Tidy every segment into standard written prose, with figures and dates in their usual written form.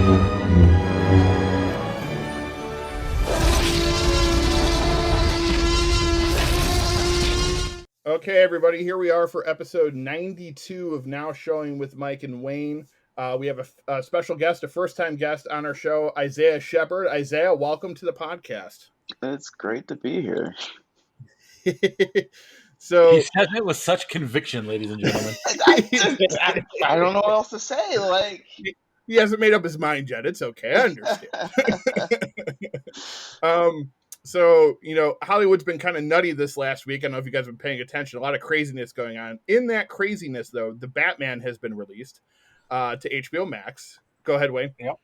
Okay, everybody, here we are for episode 92 of Now Showing with Mike and Wayne. We have a special guest, a first-time guest on our show, Isaiah Sheppard. Isaiah, welcome to the podcast. It's great to be here. So he said it with such conviction, ladies and gentlemen. I don't know what else to say. Like, he hasn't made up his mind yet. It's okay. I understand. So, Hollywood's been kind of nutty this last week. I don't know if you guys have been paying attention. A lot of craziness going on. In that craziness, though, the Batman has been released to HBO Max. Go ahead, Wayne. Yep.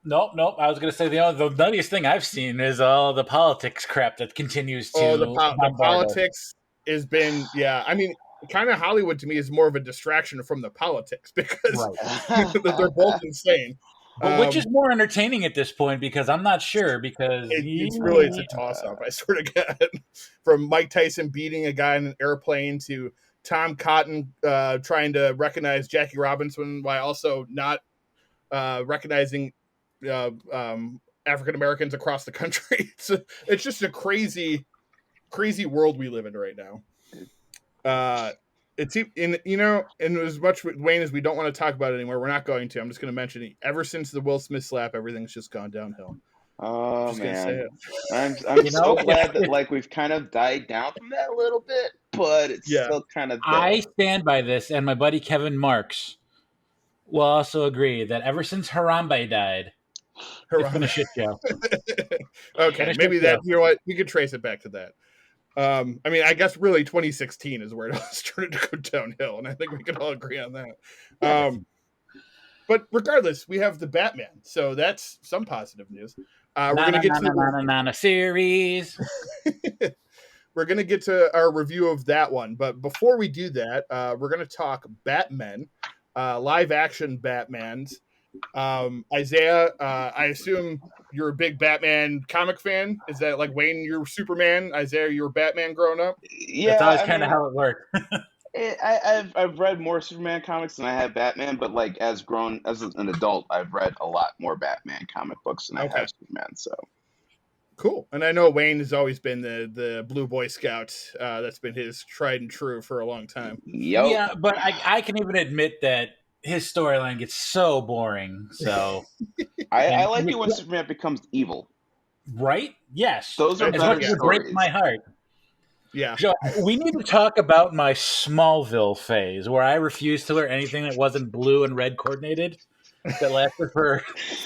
Nope. I was going to say the nuttiest thing I've seen is all the politics crap that continues to. The politics has been, I mean, kind of Hollywood to me is more of a distraction from the politics because they're both insane. But which is more entertaining at this point? Because I'm not sure. Because it's a toss-up. I swear to God. From Mike Tyson beating a guy in an airplane to Tom Cotton trying to recognize Jackie Robinson while also not recognizing African Americans across the country. It's just a crazy world we live in right now. It's and as much Wayne as we don't want to talk about it anymore, we're not going to. I'm just going to mention it. Ever since the Will Smith slap, everything's just gone downhill. Oh man, I'm so glad that we've kind of died down from that a little bit, but it's still kind of there. I stand by this, and my buddy Kevin Marks will also agree that ever since Harambe died, it's been a shit show. Okay, maybe that we could trace it back to that. I mean, I guess really 2016 is where it all started to go downhill, and I think we can all agree on that. But regardless, we have the Batman, so that's some positive news. We're going to get to a series. We're going to get to our review of that one, but before we do that, we're going to talk Batmen, live action Batmans. Isaiah, I assume you're a big Batman comic fan. Is that like Wayne, you're Superman? Isaiah, you were Batman growing up? Yeah, that's always kind of how it worked. I've read more Superman comics than I have Batman, but as an adult, I've read a lot more Batman comic books than I have Superman. So cool. And I know Wayne has always been the Blue Boy Scout. That's been his tried and true for a long time. Yep. Yeah, but I can even admit that his storyline gets so boring. So I like it when Superman becomes evil. Right? Yes. Those are better stories. Break my heart. Yeah. So we need to talk about my Smallville phase where I refused to wear anything that wasn't blue and red coordinated that lasted for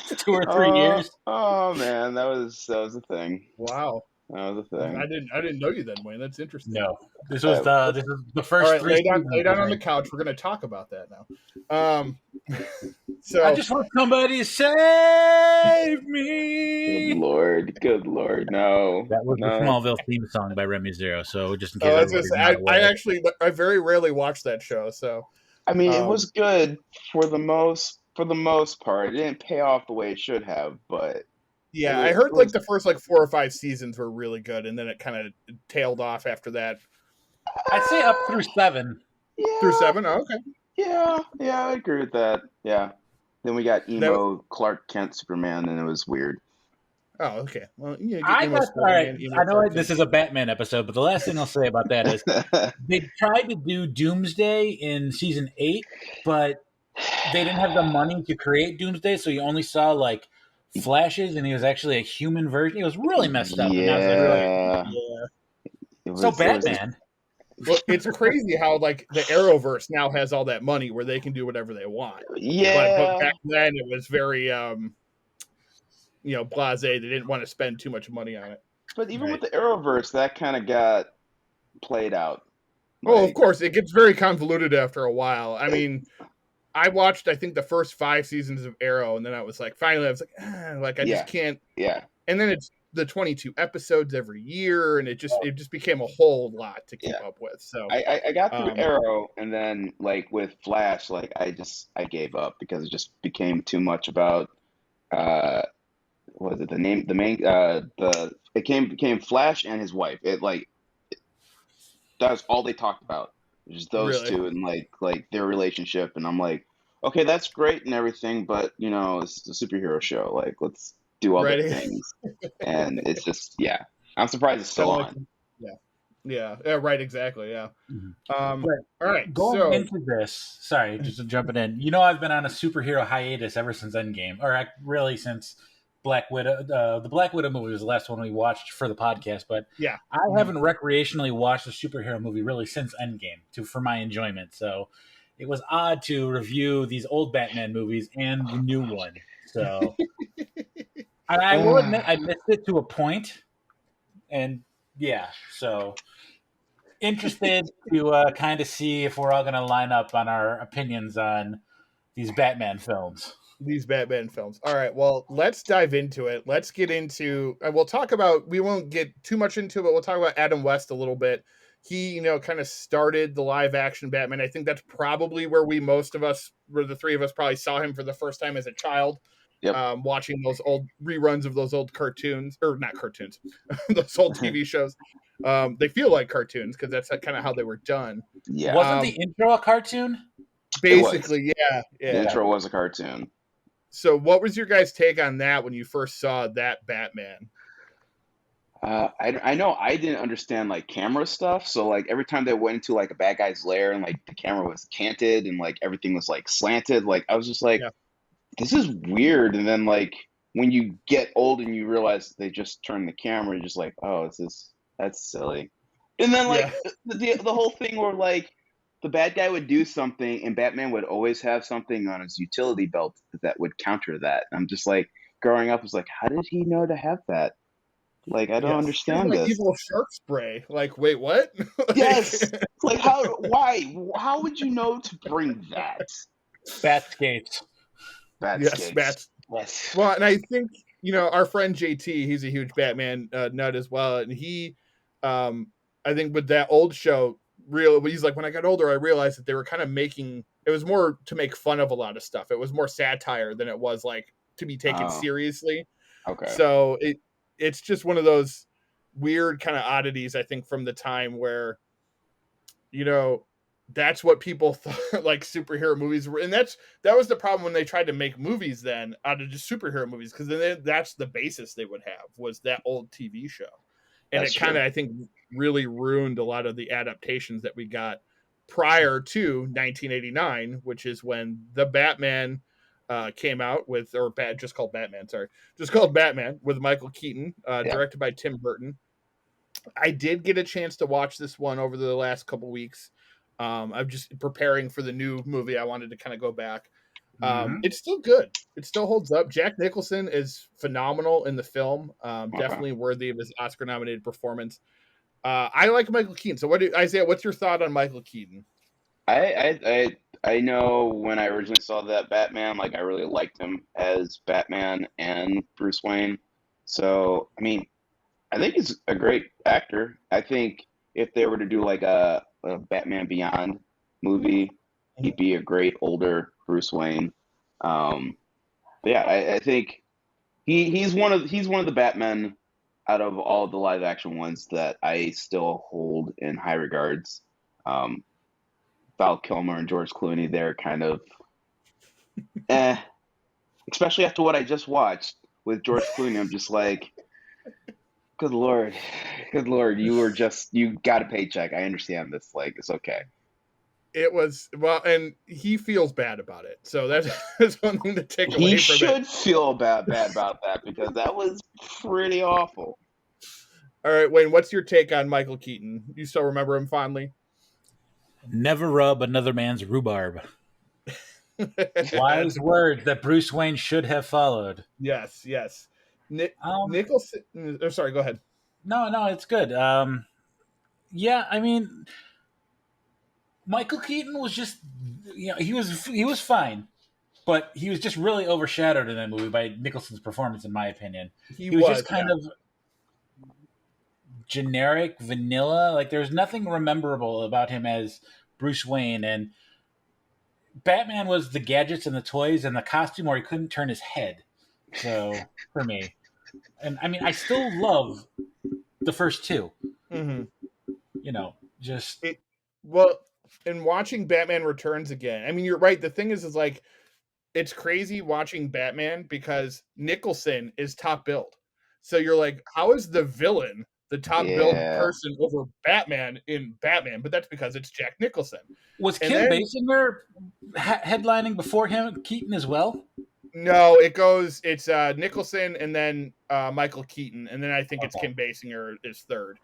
2 or 3 years. Oh man, that was a thing. Wow. That was a thing. I didn't know you then, Wayne. That's interesting. No. This is the first. All right, lay down on the couch. We're going to talk about that now. So I just want somebody to save me. Good Lord, no. That was the Smallville theme song by Remy Zero. So just in case, I very rarely watch that show. So I mean, it was good for the most part. It didn't pay off the way it should have, but. Yeah, I heard the first 4 or 5 seasons were really good, and then it kind of tailed off after that. I'd say up through 7. Yeah. Through 7? Oh, okay. Yeah, I agree with that. Yeah. Then we got emo Clark Kent Superman, and it was weird. Oh, okay. Well, I know this is a Batman episode, but the last thing I'll say about that is they tried to do Doomsday in season 8, but they didn't have the money to create Doomsday, so you only saw flashes, and he was actually a human version. It was really messed up. Yeah. So Batman. Well, it's crazy how the Arrowverse now has all that money where they can do whatever they want. Yeah. But back then it was very blasé. They didn't want to spend too much money on it. But even with the Arrowverse, that kind of got played out. Oh, of course, it gets very convoluted after a while. I mean, I watched, I think, the first 5 seasons of Arrow, and then I was finally, I was I just can't. Yeah. And then it's the 22 episodes every year, and it just became a whole lot to keep up with. So I got through Arrow, and then with Flash, I gave up because it just became too much about what was it, it became Flash and his wife. That was all they talked about. Just those two and their relationship, and I'm like, okay, that's great and everything, but it's a superhero show. Like, let's do other Right. things. And it's just, yeah, I'm surprised it's Kind still of like, on. yeah, right, exactly, yeah. But All right, going so into this, sorry, just jumping in. I've been on a superhero hiatus ever since Endgame, or really since Black Widow. The Black Widow movie was the last one we watched for the podcast, but yeah, I haven't recreationally watched a superhero movie really since Endgame for my enjoyment. So it was odd to review these old Batman movies and the new one. So I will admit I missed it to a point, and yeah, so interested to kind of see if we're all going to line up on our opinions on these Batman films. these Batman films. All right, well, let's dive into it. Let's get into, and we'll talk about, we won't get too much into it, but we'll talk about Adam West a little bit. He, kind of started the live action Batman. I think that's probably where where the three of us probably saw him for the first time as a child. Yep. Watching those old reruns of those old cartoons, or not cartoons, those old TV shows. They feel like cartoons because that's kind of how they were done. Yeah. Wasn't the intro a cartoon? Basically, yeah. The intro was a cartoon. So what was your guys' take on that when you first saw that Batman? I know I didn't understand like camera stuff, so like every time they went into like a bad guy's lair and like the camera was canted and like everything was like slanted, like I was just like, Yeah. this is weird. And then like when you get old and you realize they just turn the camera, you're just like, oh, that's silly. And then like the whole thing where like the bad guy would do something and Batman would always have something on his utility belt that would counter that. I'm just like, growing up, was like, how did he know to have that? Like, I don't understand like this. evil shark spray. Like, wait, what? Yes. Like, why? How would you know to bring that? Bat skates. Yes, bats. Yes. Well, and I think, our friend JT, he's a huge Batman nut as well. And he, I think with that old show, he's like, when I got older, I realized that they were kind of it was more to make fun of a lot of stuff. It was more satire than it was like to be taken seriously. Okay. So it's just one of those weird kind of oddities, I think, from the time where, that's what people thought like superhero movies were. And that was the problem when they tried to make movies then out of just superhero movies, because then that's the basis they would have, was that old TV show. And it kind of, I think, really ruined a lot of the adaptations that we got prior to 1989, which is when the Batman came out with, just called Batman with Michael Keaton, directed by Tim Burton. I did get a chance to watch this one over the last couple weeks. I'm just preparing for the new movie. I wanted to kind of go back. It's still good. It still holds up. Jack Nicholson is phenomenal in the film. Definitely worthy of his Oscar-nominated performance. I like Michael Keaton. So, Isaiah? What's your thought on Michael Keaton? I know when I originally saw that Batman, like I really liked him as Batman and Bruce Wayne. So, I mean, I think he's a great actor. I think if they were to do like a Batman Beyond movie, he'd be a great older Bruce Wayne. I think he's one of the Batmen out of all the live action ones that I still hold in high regards. Val Kilmer and George Clooney, they're kind of especially after what I just watched with George Clooney. I'm just like, good lord, you got a paycheck. I understand this. Like, it's okay. It was, well, and he feels bad about it. So that's one thing to take away from it. He should feel bad about that, because that was pretty awful. All right, Wayne, what's your take on Michael Keaton? You still remember him fondly? Never rub another man's rhubarb. Wise words that Bruce Wayne should have followed. Yes. Nicholson. Sorry, go ahead. No, it's good. Yeah, I mean, Michael Keaton was just, he was fine, but he was just really overshadowed in that movie by Nicholson's performance, in my opinion. He was just kind of generic, vanilla. Like, there's nothing memorable about him as Bruce Wayne, and Batman was the gadgets and the toys and the costume where he couldn't turn his head. So, for me. And, I mean, I still love the first two. Mm-hmm. Just... Well, in watching Batman Returns again, I mean, you're right. The thing is like, it's crazy watching Batman because Nicholson is top billed. So you're like, how is the villain the top billed person over Batman in Batman? But that's because it's Jack Nicholson. Was Kim Basinger headlining before him, Keaton as well? No, it's Nicholson and then Michael Keaton, and then I think it's Kim Basinger is third.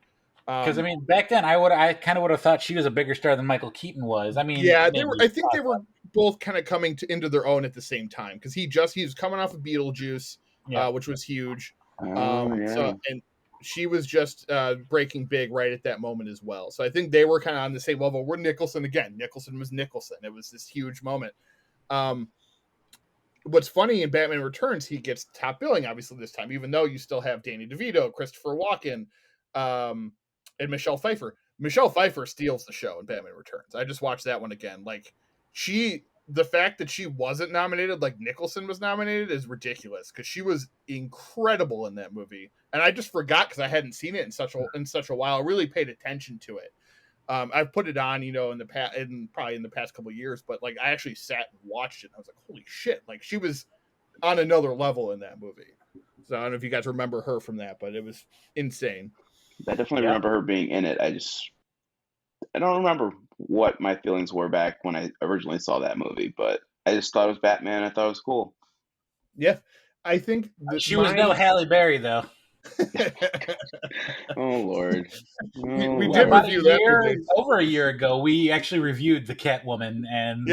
Because I mean, back then I kind of would have thought she was a bigger star than Michael Keaton was. I mean, yeah, I think they were both kind of coming into their own at the same time because he was coming off of Beetlejuice, which was huge. So and she was just breaking big right at that moment as well. So I think they were kind of on the same level. We're Nicholson again. Nicholson was Nicholson. It was this huge moment. What's funny in Batman Returns, he gets top billing obviously this time, even though you still have Danny DeVito, Christopher Walken, and Michelle Pfeiffer. Michelle Pfeiffer steals the show in Batman Returns. I just watched that one again. Like the fact that she wasn't nominated like Nicholson was nominated is ridiculous because she was incredible in that movie. And I just forgot because I hadn't seen it in such a while. I really paid attention to it. I've put it on, in the past, probably in the past couple of years, but like I actually sat and watched it. And I was like, holy shit! Like she was on another level in that movie. So I don't know if you guys remember her from that, but it was insane. I definitely remember her being in it. I don't remember what my feelings were back when I originally saw that movie, but I just thought it was Batman. I thought it was cool. Yeah, I think she was no Halle Berry though. Oh Lord! We did review that movie over a year ago. We actually reviewed the Catwoman, and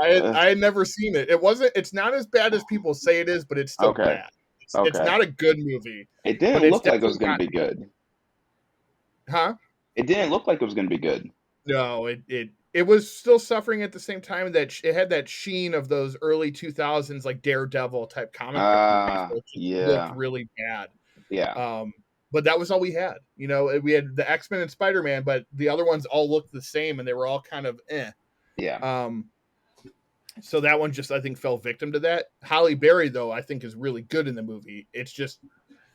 I had never seen it. It's not as bad as people say it is, but it's still bad. It's not a good movie. It didn't look like it was going to be good. Huh? It didn't look like it was going to be good. No, it was still suffering at the same time that it had that sheen of those early 2000s like Daredevil type comic book movies, which looked really bad. Yeah. But that was all we had. We had the X-Men and Spider-Man, but the other ones all looked the same and they were all kind of eh. Yeah. So that one just I think fell victim to that. Halle Berry though I think is really good in the movie. It's just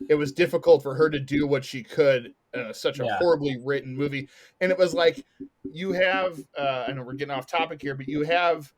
it was difficult for her to do what she could in such a horribly written movie. And it was like you have I know we're getting off topic here, but you have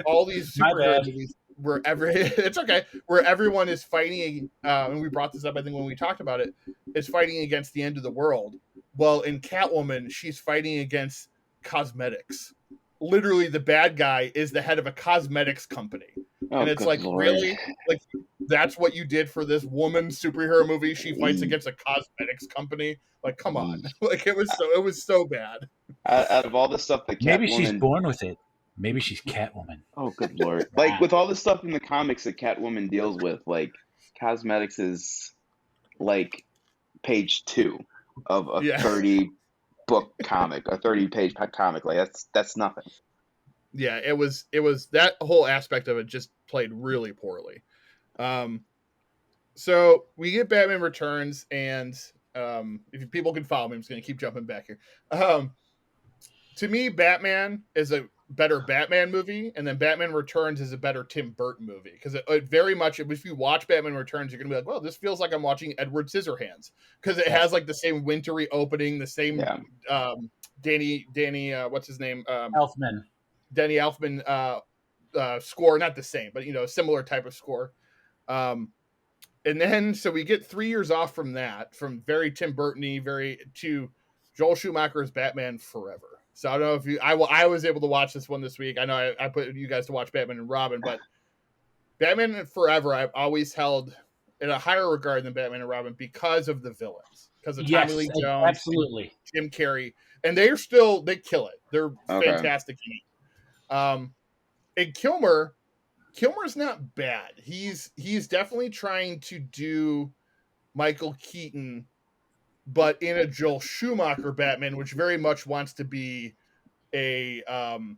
all these superhero movies where it's okay, where everyone is fighting, and we brought this up I think when we talked about it, is fighting against the end of the world. Well, in Catwoman, she's fighting against cosmetics. Literally, the bad guy is the head of a cosmetics company, and it's like, Lord. Really, like that's what you did for this woman superhero movie? She fights against a cosmetics company. Like, come on! Like it was so bad. Out of all the stuff that maybe she's born with it. Maybe she's Catwoman. Oh, good Lord! Like with all the stuff in the comics that Catwoman deals with, like cosmetics is like page 2 of a 30-book comic, a 30-page comic. Like that's nothing. Yeah, it was that whole aspect of it just played really poorly. So we get Batman Returns, and if people can follow me, I'm just going to keep jumping back here. To me, Batman is a better Batman movie, and then Batman Returns is a better Tim Burton movie because it very much, if you watch Batman Returns, you're gonna be like, well, this feels like I'm watching Edward Scissorhands because it has like the same wintry opening, the same Danny what's his name, Elfman, Danny Elfman score, not the same, but similar type of score. And then so we get 3 years off from that, from very Tim Burton-y, to Joel Schumacher's Batman Forever. So I don't know if I was able to watch this one this week. I know I put you guys to watch Batman and Robin, but Batman Forever I've always held in a higher regard than Batman and Robin because of the villains, because of Tommy Lee Jones, absolutely, Jim Carrey, and they kill it. They're fantastic. And Kilmer's not bad. He's definitely trying to do Michael Keaton, but in a Joel Schumacher Batman, which very much wants to be a I'm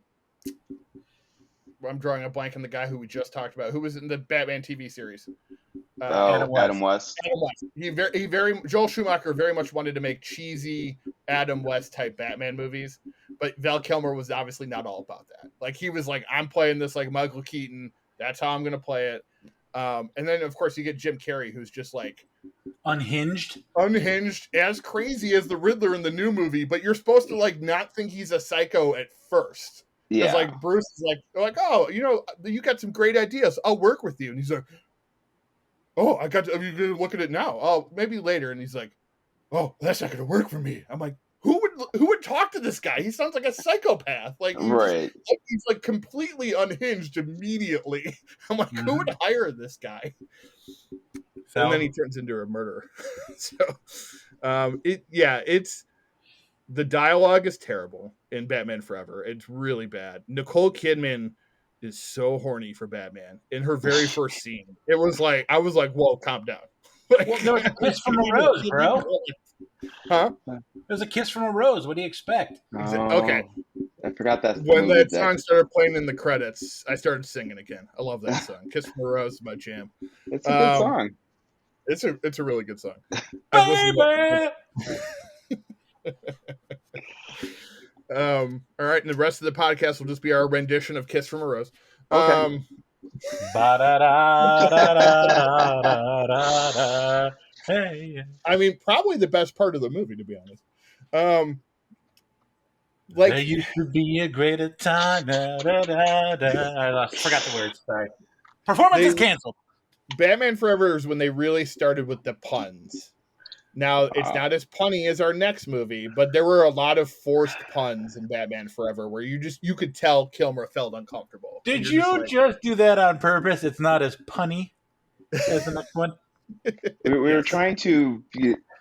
drawing a blank on the guy who we just talked about, who was in the Batman TV series. Adam West. Adam West. He very Joel Schumacher very much wanted to make cheesy Adam West type Batman movies, but Val Kilmer was obviously not all about that. Like he was like, I'm playing this like Michael Keaton. That's how I'm going to play it. And then of course you get Jim Carrey, who's just like unhinged, as crazy as the Riddler in the new movie, but you're supposed to like not think he's a psycho at first. Because like Bruce is like, oh, you know, you got some great ideas. I'll work with you. And he's like, oh, are you gonna look at it now? Oh, maybe later. And he's like, oh, that's not gonna work for me. I'm like, who would talk to this guy? He sounds like a psychopath. Like, he's like completely unhinged immediately. I'm like, who would hire this guy? So, and then he turns into a murderer. So, it's the dialogue is terrible in Batman Forever. It's really bad. Nicole Kidman is so horny for Batman in her very first scene. It was like, I was like, whoa, calm down. Like, well, there was a kiss from a rose, bro. Huh? There's a kiss from a rose. What do you expect? Okay. I forgot that. When that song started playing in the credits, I started singing again. I love that song. Kiss from a Rose is my jam. It's a good song. It's a really good song. Baby! All right, and the rest of the podcast will just be our rendition of Kiss from a Rose. Okay. I mean, probably the best part of the movie, to be honest. Like, there used to be a greater time. I forgot the words. Sorry. Performance is canceled. Batman Forever is when they really started with the puns. Now, it's not as punny as our next movie, but there were a lot of forced puns in Batman Forever where you could tell Kilmer felt uncomfortable. Did you just do that on purpose? It's not as punny as the next one? We were trying to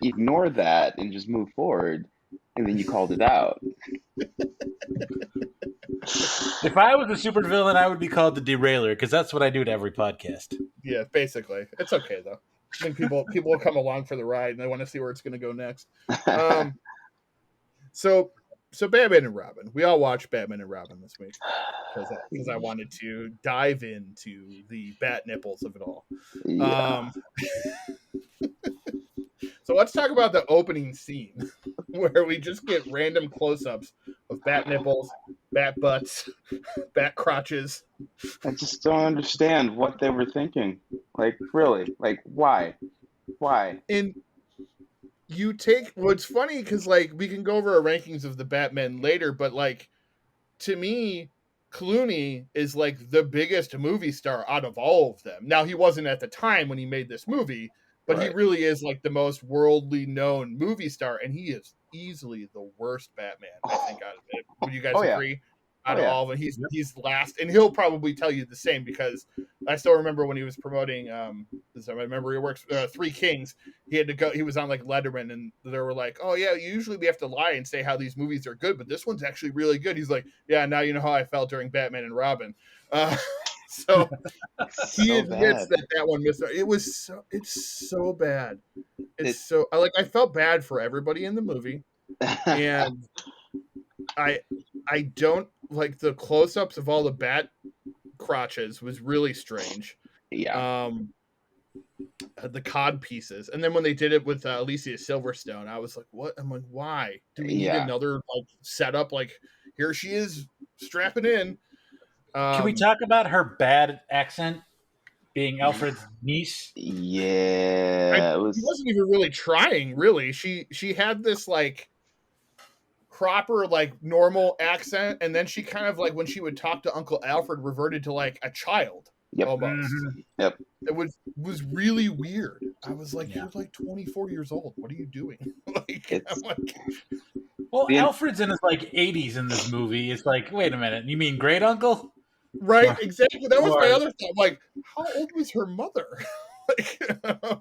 ignore that and just move forward, and then you called it out. If I was a supervillain, I would be called the Derailer, because that's what I do to every podcast. Yeah, basically. It's okay, though. I think people will come along for the ride, and they want to see where it's going to go next. So Batman and Robin. We all watched Batman and Robin this week because I wanted to dive into the bat nipples of it all. Yeah. So let's talk about the opening scene where we just get random close-ups of bat nipples, bat butts, bat crotches. I just don't understand what they were thinking. Like, really? Like, why? And you take what's funny because like we can go over our rankings of the Batmen later, but like to me, Clooney is like the biggest movie star out of all of them. Now he wasn't at the time when he made this movie, but right. He really is like the most worldly known movie star, and he is easily the worst Batman. I think out of it. Would you guys agree? Yeah. Out of all of them, he's last, and he'll probably tell you the same because I still remember when he was promoting. I remember he works Three Kings. He had to go. He was on like Letterman, and they were like, "Oh yeah, usually we have to lie and say how these movies are good, but this one's actually really good." He's like, "Yeah, now you know how I felt during Batman and Robin." So he admits that one missed. It's so bad. I felt bad for everybody in the movie, and I don't like the close-ups of all the bat crotches was really strange. Yeah. The cod pieces, and then when they did it with Alicia Silverstone, I was like, "What?" I'm like, "Why do we need another like setup? Like, here she is strapping in." Can we talk about her bad accent being Alfred's niece? Yeah, she wasn't even really trying. Really, she had this like proper like normal accent, and then she kind of like when she would talk to Uncle Alfred reverted to like a child. Yep. Almost. Mm-hmm. Yep. It was really weird. I was like, You're like 24 years old. What are you doing? Alfred's in his like 80s in this movie. It's like, wait a minute, you mean great uncle? Right, exactly. That was my other thought. Like, how old was her mother? I'm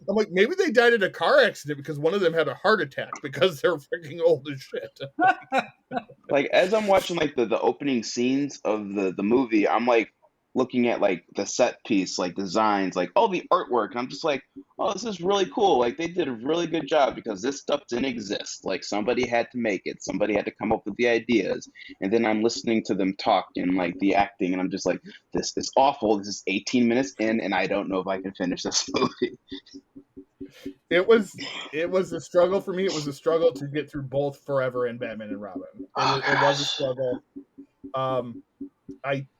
like, maybe they died in a car accident because one of them had a heart attack because they're freaking old as shit. Like, as I'm watching like the opening scenes of the movie, I'm like looking at like the set piece, like designs, like all the artwork, and I'm just like, oh, this is really cool. Like they did a really good job because this stuff didn't exist. Like somebody had to make it. Somebody had to come up with the ideas. And then I'm listening to them talk and like the acting, and I'm just like, this is awful. This is 18 minutes in, and I don't know if I can finish this movie. It was a struggle for me. It was a struggle to get through both Forever and Batman and Robin. It was a struggle. And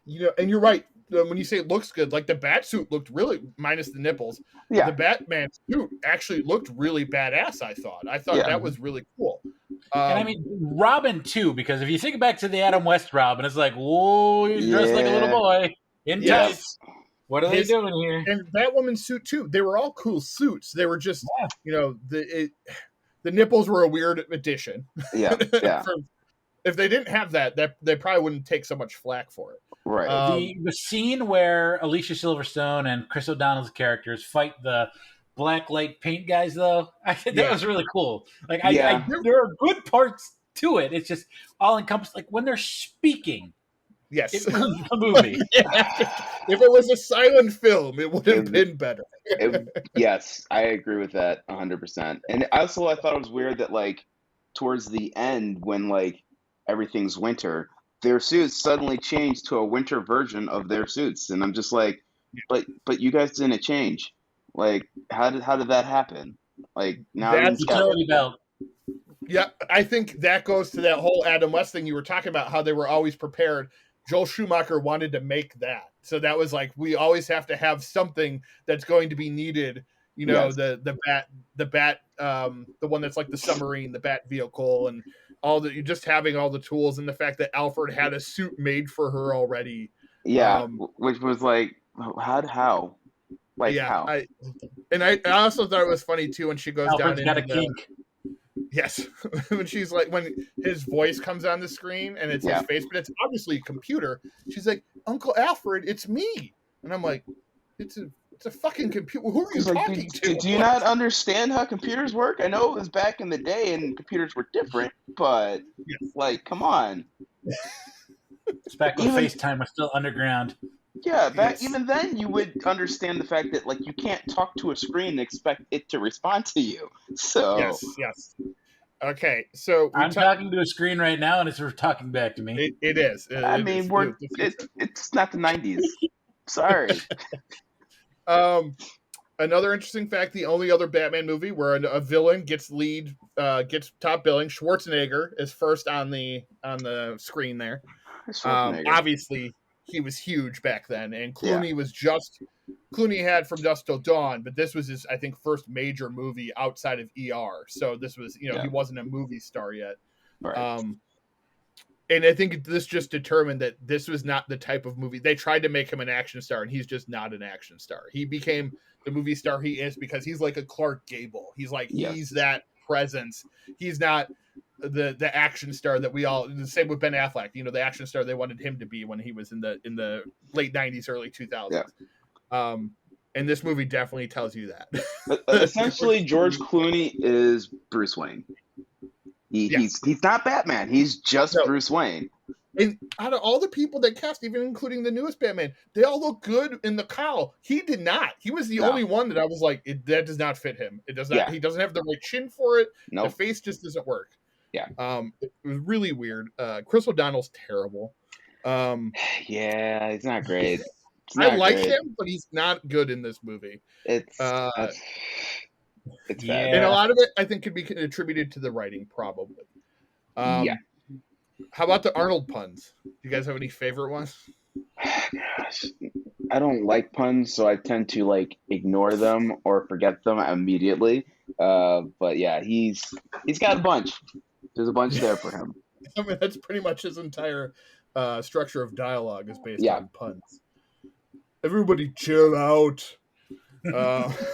you're right. when you say it looks good, like the bat suit looked really, minus the nipples. Yeah. The Batman suit actually looked really badass. I thought that was really cool. And I mean, Robin too, because if you think back to the Adam West Robin, it's like, whoa, he's dressed like a little boy in tights. What are they doing here? And Batwoman's suit too. They were all cool suits. They were just, the nipples were a weird addition. Yeah, yeah. If they didn't have that, they probably wouldn't take so much flack for it. Right. The scene where Alicia Silverstone and Chris O'Donnell's characters fight the black light paint guys, though, I think that was really cool. Like, there are good parts to it. It's just all encompassed. Like when they're speaking. Yes, it was a movie. If it was a silent film, it would have been better. Yes, I agree with that 100%. And also, I thought it was weird that like towards the end, when like everything's winter, their suits suddenly changed to a winter version of their suits, and I'm just like, but you guys didn't change. Like, how did that happen? Like now that's utility belt. Yeah, I think that goes to that whole Adam West thing you were talking about, how they were always prepared. Joel Schumacher wanted to make that. So that was like, we always have to have something that's going to be needed. You know, the bat, the one that's like the submarine, the bat vehicle, and all the, just having all the tools, and the fact that Alfred had a suit made for her already. Yeah, which was like, how? Like, how? I also thought it was funny too when she goes Alfred's down got into a kink. Yes, when she's like, when his voice comes on the screen and it's his face, but it's obviously a computer. She's like, Uncle Alfred, it's me, and I'm like, it's a fucking computer. Who are you talking to? Do you not understand how computers work? I know it was back in the day and computers were different, but like, come on. It's back when FaceTime was still underground. Yeah, even then you would understand the fact that like you can't talk to a screen and expect it to respond to you. So yes. Okay, so I'm talking to a screen right now, and it's talking back to me. It is. It's not the 90s. Sorry. Another interesting fact: the only other Batman movie where a villain gets top billing, Schwarzenegger is first on the screen there. Obviously, he was huge back then, and Clooney was Clooney had From Dusk Till Dawn, but this was his, I think, first major movie outside of ER. So this was, he wasn't a movie star yet. Right. And I think this just determined that this was not the type of movie. They tried to make him an action star, and he's just not an action star. He became the movie star he is because he's like a Clark Gable. He's like, he's that presence. He's not the action star that we all, the same with Ben Affleck, the action star they wanted him to be when he was in the late 90s, early 2000s. And this movie definitely tells you that. Essentially, George Clooney is Bruce Wayne. He's not Batman. He's just Bruce Wayne. And out of all the people that cast, even including the newest Batman, they all look good in the cowl. He did not. He was the only one that I was like, that does not fit him. It does not. He doesn't have the right chin for it. The face just doesn't work. Yeah. It was really weird. Chris O'Donnell's terrible. He's not great. I like him, but he's not good in this movie. It's bad. And a lot of it, I think, could be attributed to the writing, probably. How about the Arnold puns? Do you guys have any favorite ones? Gosh, I don't like puns, so I tend to like ignore them or forget them immediately. But yeah, he's got a bunch. There's a bunch there for him. I mean, that's pretty much his entire structure of dialogue is based on puns. Everybody chill out.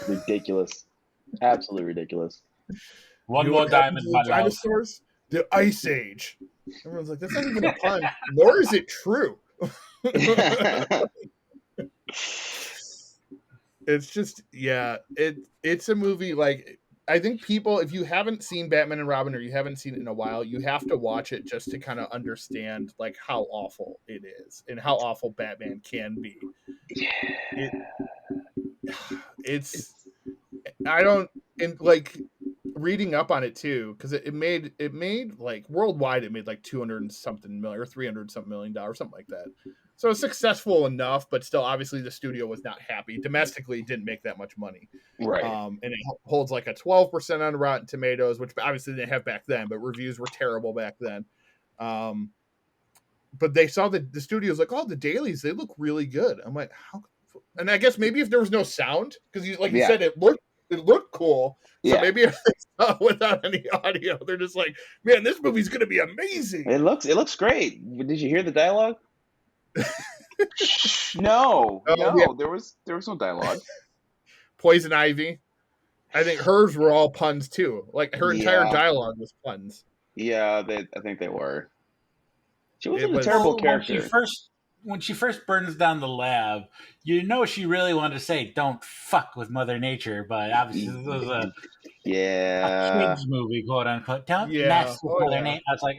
Ridiculous. Absolutely ridiculous. One more diamond. Dinosaurs? The Ice Age. Everyone's like, that's not even a pun. Nor is it true. It's just, it's a movie like, I think people, if you haven't seen Batman and Robin or you haven't seen it in a while, you have to watch it just to kind of understand like how awful it is and how awful Batman can be. Reading up on it too, because it made like worldwide, it made like 200 and something million or 300 something $1 million, something like that. So it's successful enough, but still, obviously, the studio was not happy. Domestically, it didn't make that much money. Right. And it holds like a 12% on Rotten Tomatoes, which obviously they didn't have back then, but reviews were terrible back then. but they saw the studio's like, oh, the dailies, they look really good. I'm like, how? And I guess maybe if there was no sound, because you said, it looked cool. So maybe if they saw it without any audio, they're just like, man, this movie's gonna be amazing. It looks great. Did you hear the dialogue? No, yeah. There was no dialogue. Poison Ivy. I think hers were all puns too. Like her entire dialogue was puns. Yeah, I think they were. She wasn't a terrible character. When she first burns down the lab, you know she really wanted to say, "Don't fuck with Mother Nature," but obviously this was a kids movie, quote unquote. Don't mess with Mother Nature. I was like,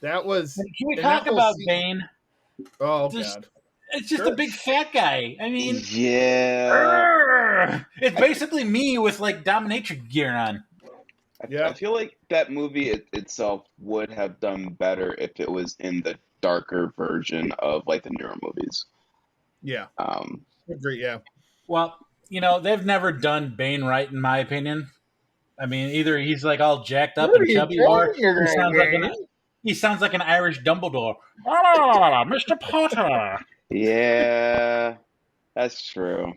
That was. Can we talk about Bane? Oh God. It's just a big fat guy. I mean, it's basically me with like dominatrix gear on. I feel like that movie itself would have done better if it was in the darker version of like the newer movies. Yeah. Agree. Yeah. Well, they've never done Bane right, in my opinion. I mean, either he's like all jacked up and chubby, or he sounds like an Irish Dumbledore. Oh, Mr. Potter. Yeah, that's true.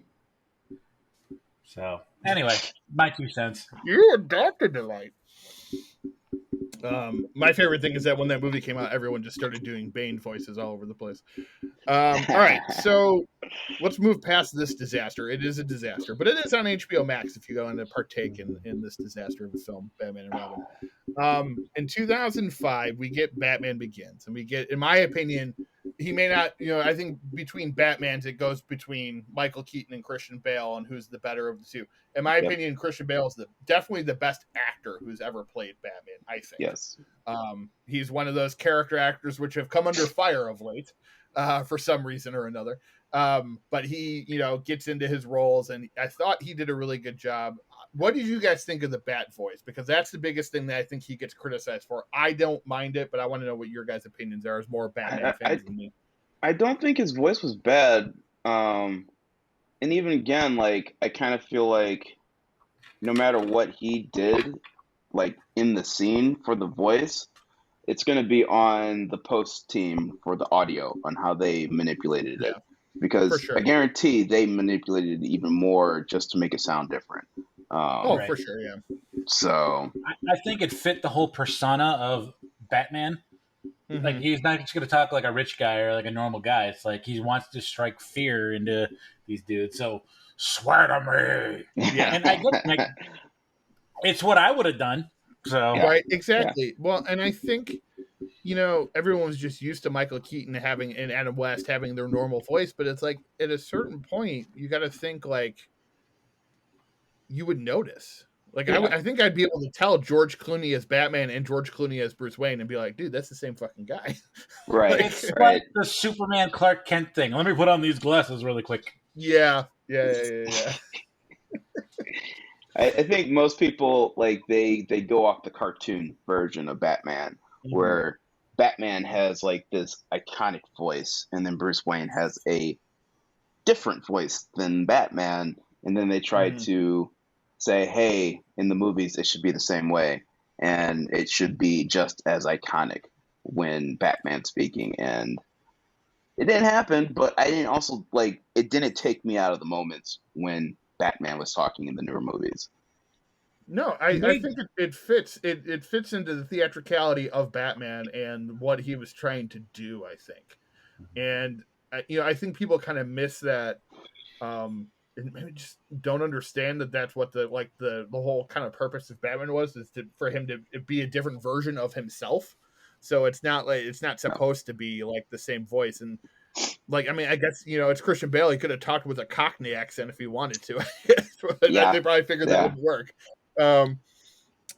So, anyway, my 2 cents. You adopted the light. My favorite thing is that when that movie came out, everyone just started doing Bane voices all over the place. All right, so let's move past this disaster. It is a disaster, but it is on HBO Max if you go in to partake in this disaster of a film, Batman and Robin. In 2005, we get Batman Begins, and we get, in my opinion, he may not, I think between Batmans, it goes between Michael Keaton and Christian Bale on who's the better of the two. In my opinion, Christian Bale is definitely the best actor who's ever played Batman, I think. Yes. He's one of those character actors which have come under fire of late for some reason or another. But he, gets into his roles, and I thought he did a really good job. What did you guys think of the Bat voice? Because that's the biggest thing that I think he gets criticized for. I don't mind it, but I want to know what your guys' opinions are as more Batman fans than me. I don't think his voice was bad. And even again, like, I kind of feel like no matter what he did, like, in the scene for the voice, it's going to be on the post team for the audio on how they manipulated it. Because I guarantee they manipulated it even more just to make it sound different. For sure, yeah. So I think it fit the whole persona of Batman. Mm-hmm. Like, he's not just going to talk like a rich guy or like a normal guy. It's like he wants to strike fear into these dudes. So, swear to me. Yeah. And I get, like, it's what I would have done. So right, exactly. Yeah. Well, and I think, everyone was just used to Michael Keaton and Adam West having their normal voice, but it's like at a certain point, you got to think like you would notice. Like, I think I'd be able to tell George Clooney as Batman and George Clooney as Bruce Wayne and be like, dude, that's the same fucking guy. Right. It's like the Superman Clark Kent thing. Let me put on these glasses really quick. Yeah. I think most people, like, they go off the cartoon version of Batman, where Batman has, like, this iconic voice, and then Bruce Wayne has a different voice than Batman, and then they try to say, hey, in the movies, it should be the same way, and it should be just as iconic when Batman's speaking, and it didn't happen, but I didn't also, like, it didn't take me out of the moments when Batman was talking in the newer movies. No, I think it fits. It fits into the theatricality of Batman and what he was trying to do, I think. And, I think people kind of miss that, and maybe just don't understand that that's what the whole kind of purpose of Batman was, is for him to be a different version of himself. So it's not supposed to be like the same voice. And like, I mean, I guess, it's Christian Bale. He could have talked with a Cockney accent if he wanted to. They probably figured that wouldn't work.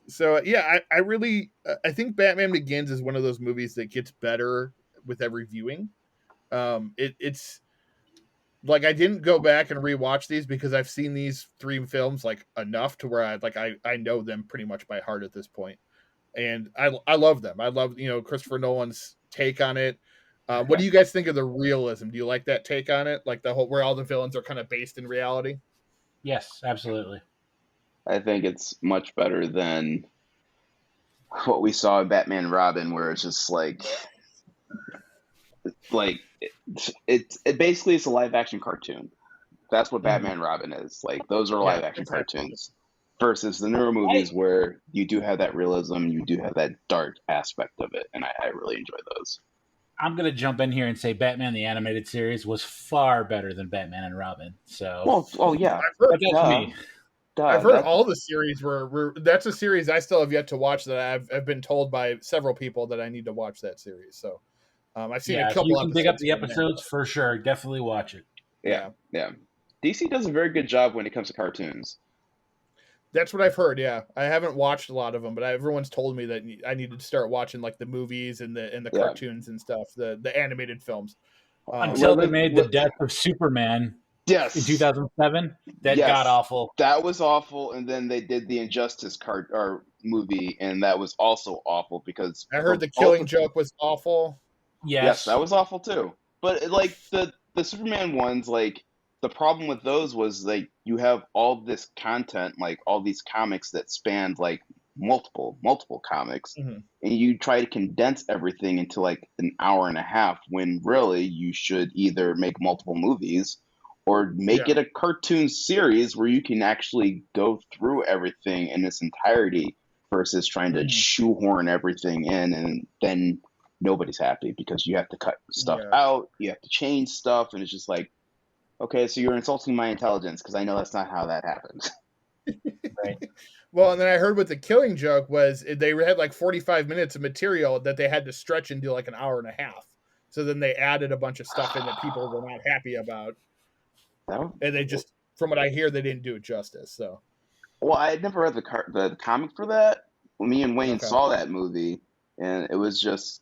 So yeah, I really, I think Batman Begins is one of those movies that gets better with every viewing. It's like, I didn't go back and rewatch these because I've seen these 3 films like enough to where I know them pretty much by heart at this point. And I love them. I love, Christopher Nolan's take on it. What do you guys think of the realism? Do you like that take on it? Like the whole, where all the villains are kind of based in reality? Yes, absolutely. I think it's much better than what we saw in Batman and Robin, where it's just like like it basically it's a live action cartoon. That's what Batman and Robin is. Like those are live action cartoons. Versus the newer movies where you do have that realism, you do have that dark aspect of it, and I really enjoy those. I'm gonna jump in here and say Batman the animated series was far better than Batman and Robin. So, yeah, but that's me. I've heard all the series were. That's a series I still have yet to watch. That I've been told by several people that I need to watch that series. So, I've seen a couple. If you can dig up the episodes for sure. Definitely watch it. Yeah. DC does a very good job when it comes to cartoons. That's what I've heard. Yeah, I haven't watched a lot of them, but everyone's told me that I needed to start watching like the movies and the cartoons and stuff, the animated films. Until they made the death of Superman. Yes, in 2007, that got awful. That was awful, and then they did the Injustice movie, and that was also awful because I heard the Killing Joke was awful. Yes, that was awful too. But like the Superman ones, like. The problem with those was like you have all this content, like all these comics that spanned like multiple comics, and you try to condense everything into like an hour and a half when really you should either make multiple movies or make it a cartoon series where you can actually go through everything in its entirety versus trying to shoehorn everything in, and then nobody's happy because you have to cut stuff out, you have to change stuff, and it's just like, okay, so you're insulting my intelligence because I know that's not how that happens. Right. Well, and then I heard what the Killing Joke was they had like 45 minutes of material that they had to stretch into like an hour and a half. So then they added a bunch of stuff in that people were not happy about. And they just, from what I hear, they didn't do it justice. So. Well, I had never read the comic for that. Me and Wayne saw that movie, and it was just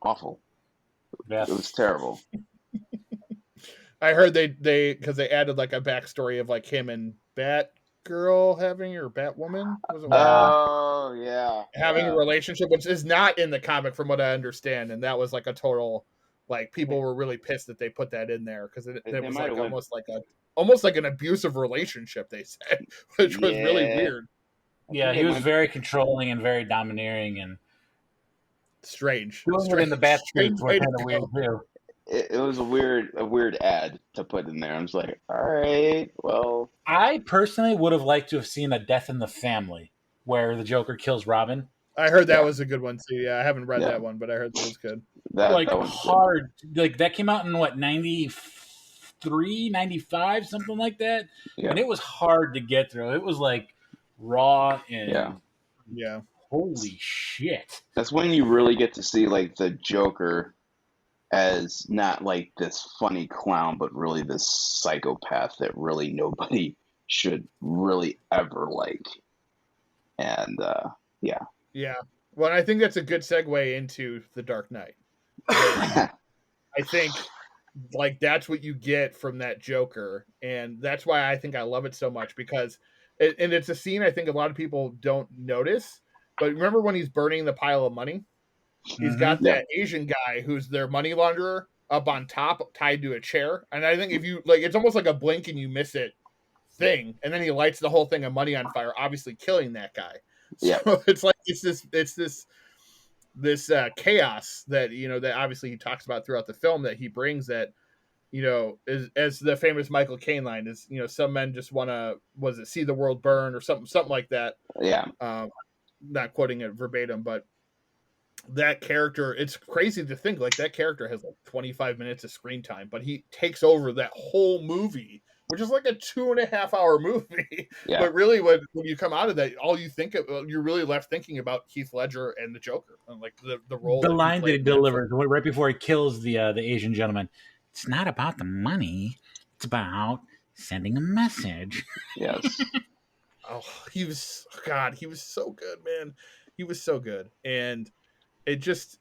awful. It was terrible. I heard they because they added like a backstory of like him and Batgirl having or Batwoman having a relationship, which is not in the comic from what I understand, and that was like a total like people were really pissed that they put that in there because it was like almost like an abusive relationship, they said, which was really weird. Yeah, he was very controlling and very domineering and strange. Doing it in the bat streets were kind of weird too. It was a weird ad to put in there. I was like, all right, well. I personally would have liked to have seen a Death in the Family where the Joker kills Robin. I heard that was a good one too. Yeah, I haven't read that one, but I heard that was good. That was hard. Good. Like that came out in what, 93, 95, something like that. Yeah. And it was hard to get through. It was like raw and holy shit. That's when you really get to see like the Joker as not like this funny clown, but really this psychopath that really nobody should really ever like. And yeah. Well, I think that's a good segue into The Dark Knight. I think like that's what you get from that Joker, and that's why I think I love it so much because and it's a scene I think a lot of people don't notice. But remember when he's burning the pile of money? He's got that Asian guy who's their money launderer up on top, tied to a chair. And I think if you like, it's almost like a blink and you miss it thing. And then he lights the whole thing of money on fire, obviously killing that guy. So it's like it's this chaos that that obviously he talks about throughout the film that he brings that is as the famous Michael Caine line is some men just want to see the world burn or something like that. Not quoting it verbatim, but that character, it's crazy to think like that character has like 25 minutes of screen time, but he takes over that whole movie, which is like a 2.5 hour movie. But really when you come out of that, all you think of, you're really left thinking about Heath Ledger and the Joker and like the role, the line that he delivers right before he kills the Asian gentleman. It's not about the money, it's about sending a message. Yes. He was so good, man. He was so good. And it just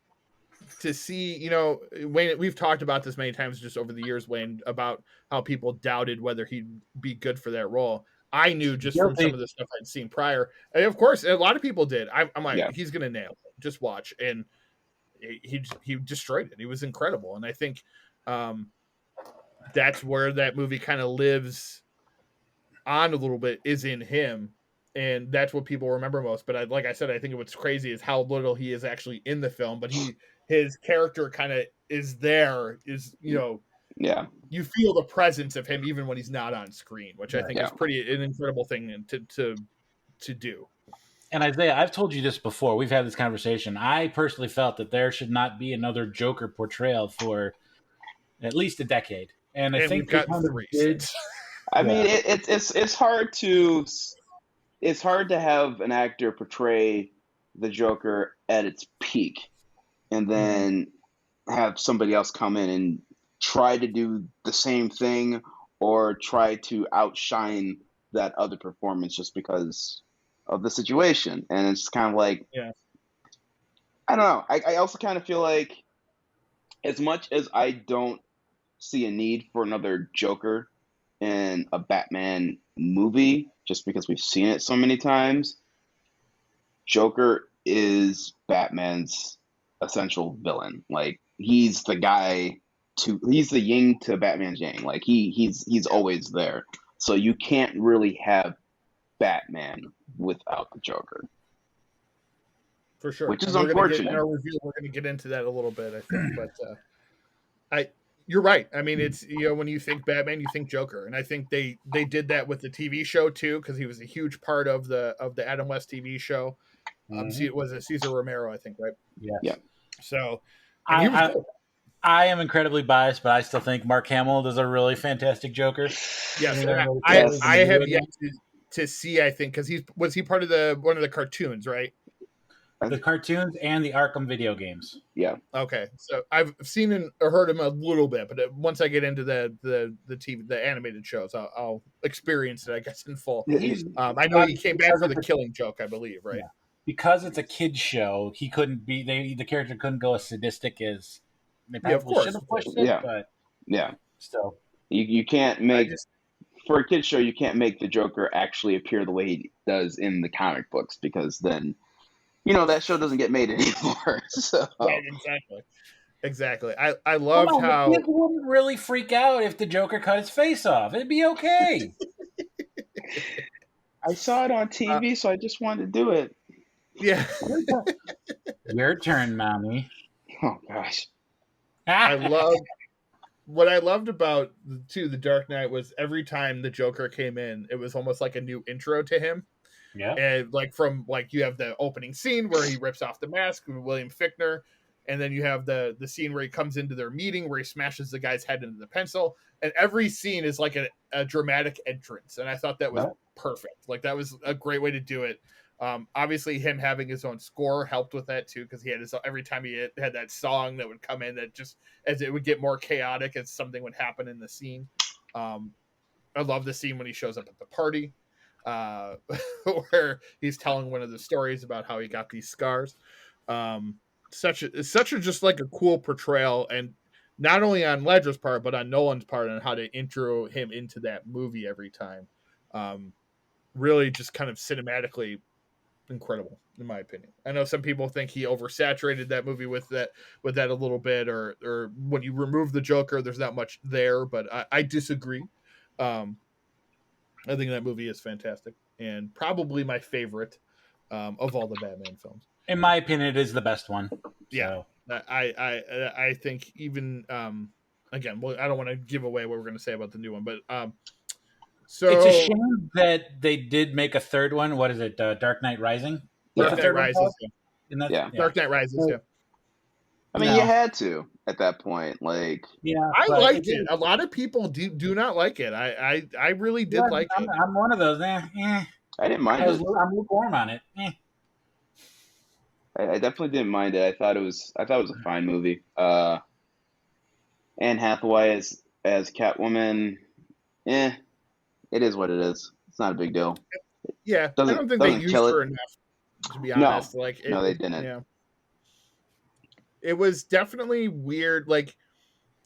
to see, Wayne, we've talked about this many times just over the years, Wayne, about how people doubted whether he'd be good for that role. I knew just from some of the stuff I'd seen prior. And of course, a lot of people did. I'm like, he's going to nail it. Just watch. And he destroyed it. He was incredible. And I think that's where that movie kind of lives on a little bit is in him. And that's what people remember most. But like I said, I think what's crazy is how little he is actually in the film. But his character kind of is there, is, you know, you feel the presence of him even when he's not on screen, which I think is an incredible thing to do. And Isaiah, I've told you this before. We've had this conversation. I personally felt that there should not be another Joker portrayal for at least a decade. And I think we've got 3 did. I mean, it's hard to have an actor portray the Joker at its peak and then have somebody else come in and try to do the same thing or try to outshine that other performance just because of the situation. And it's kind of like, I don't know. I also kind of feel like, as much as I don't see a need for another Joker in a Batman movie, just because we've seen it so many times, Joker is Batman's essential villain. Like, he's the guy he's the yin to Batman's yang. Like, he's always there. So you can't really have Batman without the Joker. For sure. Which is unfortunate. In our review, we're going to get into that a little bit, I think. But you're right. I mean, it's, you know, when you think Batman, you think Joker. And I think they did that with the TV show, too, because he was a huge part of the Adam West TV show. Was it Cesar Romero, I think, right? Yeah. So, I am incredibly biased, but I still think Mark Hamill does a really fantastic Joker. Yes, I have yet to see, I think, because was he part of one of the cartoons, right? The cartoons and the Arkham video games. Yeah. Okay, so I've seen and heard him a little bit, but once I get into the TV, the animated shows, I'll experience it, I guess, in full. I know he came back for the Killing Joke, I believe, right? Yeah. Because it's a kids show, he couldn't be. The character couldn't go as sadistic as they probably should have pushed it. But still, you can't make for a kids show. You can't make the Joker actually appear the way he does in the comic books, because then, you know, that show doesn't get made anymore. So. Right, exactly. I loved how kids wouldn't really freak out if the Joker cut his face off. It'd be okay. I saw it on TV, so I just wanted to do it. Yeah. Your turn, mommy. Oh gosh. What I loved about the Dark Knight was every time the Joker came in, it was almost like a new intro to him. Yeah. And you have the opening scene where he rips off the mask with William Fichtner, and then you have the scene where he comes into their meeting where he smashes the guy's head into the pencil, and every scene is like a dramatic entrance, and I thought that was perfect. Like, that was a great way to do it. Obviously him having his own score helped with that too, because he had every time he had that song that would come in, that just, as it would get more chaotic as something would happen in the scene. I love the scene when he shows up at the party, where he's telling one of the stories about how he got these scars. Such a just like a cool portrayal, and not only on Ledger's part but on Nolan's part, on how to intro him into that movie every time. Really just kind of cinematically incredible, in my opinion. I know some people think he oversaturated that movie with that a little bit, or when you remove the Joker, there's not much there, but I disagree. I think that movie is fantastic and probably my favorite of all the Batman films. In my opinion, it is the best one. Yeah, so. I think even again, well, I don't want to give away what we're going to say about the new one, but so it's a shame that they did make a third one. What is it? Dark Knight Rising? Dark Knight Rises. Yeah. Dark Knight Rises. Yeah. I mean, you had to at that point. Like, I liked it. A lot of people do not like it. I really did like it. I'm one of those. I didn't mind it. I'm lukewarm on it. I definitely didn't mind it. I thought it was a fine movie. Anne Hathaway as Catwoman, it is what it is. It's not a big deal. Yeah, I don't think they used her enough, to be honest. No, they didn't. Yeah. It was definitely weird. Like,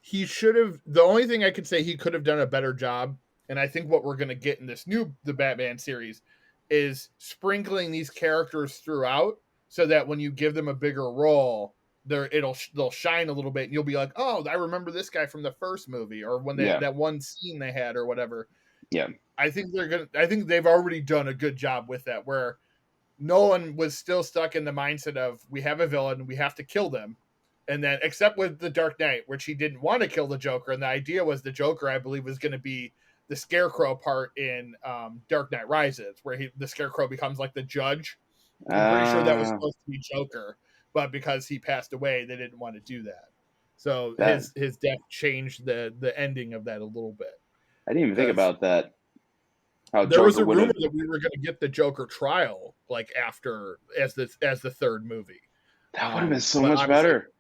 he should have. The only thing I could say he could have done a better job, and I think what we're going to get in the Batman series, is sprinkling these characters throughout, so that when you give them a bigger role, they'll shine a little bit, and you'll be like, oh, I remember this guy from the first movie, or when that one scene they had, or whatever. Yeah, I think they've already done a good job with that, where Nolan was still stuck in the mindset of, we have a villain, we have to kill them, And then, except with the Dark Knight, which he didn't want to kill the Joker, and the idea was the Joker, I believe, was going to be the Scarecrow part in Dark Knight Rises, where the Scarecrow becomes like the judge. I'm pretty sure that was supposed to be Joker, but because he passed away, they didn't want to do that. So his death changed the ending of that a little bit. I didn't even think about that. How there Joker was a rumor that we were going to get the Joker trial like after as the third movie. That would have been so much better.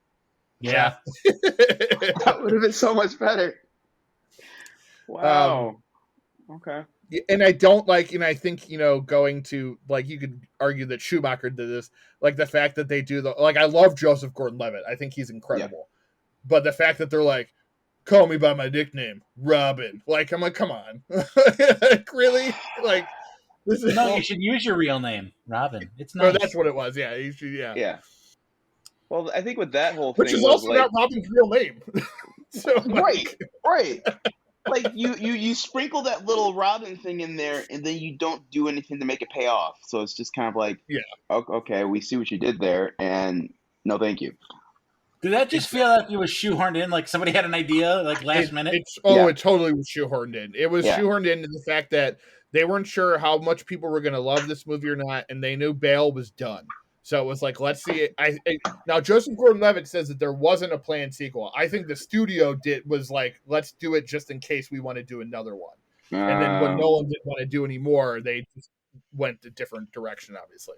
Yeah, that would have been so much better. Wow. Okay. And I don't like, and I think, going to, like, you could argue that Schumacher did this, like the fact that they do I love Joseph Gordon-Levitt. I think he's incredible. Yeah. But the fact that they're like, call me by my nickname, Robin. Like, I'm like, come on. Like, really? Like, this is you should use your real name, Robin. It's nice. No, that's what it was. Yeah. Yeah. Well, I think with that whole thing, which is also not Robin's real name. So, right. Like you sprinkle that little Robin thing in there, and then you don't do anything to make it pay off. So it's just kind of like, okay, we see what you did there, and no, thank you. Did that just feel like it was shoehorned in? Like somebody had an idea, like last minute? It totally was shoehorned in. It was shoehorned into the fact that they weren't sure how much people were going to love this movie or not, and they knew Bale was done. So it was like, let's see it. Now, Joseph Gordon-Levitt says that there wasn't a planned sequel. I think the studio was like, let's do it just in case we want to do another one. And then when Nolan didn't want to do any more, they just went a different direction, obviously.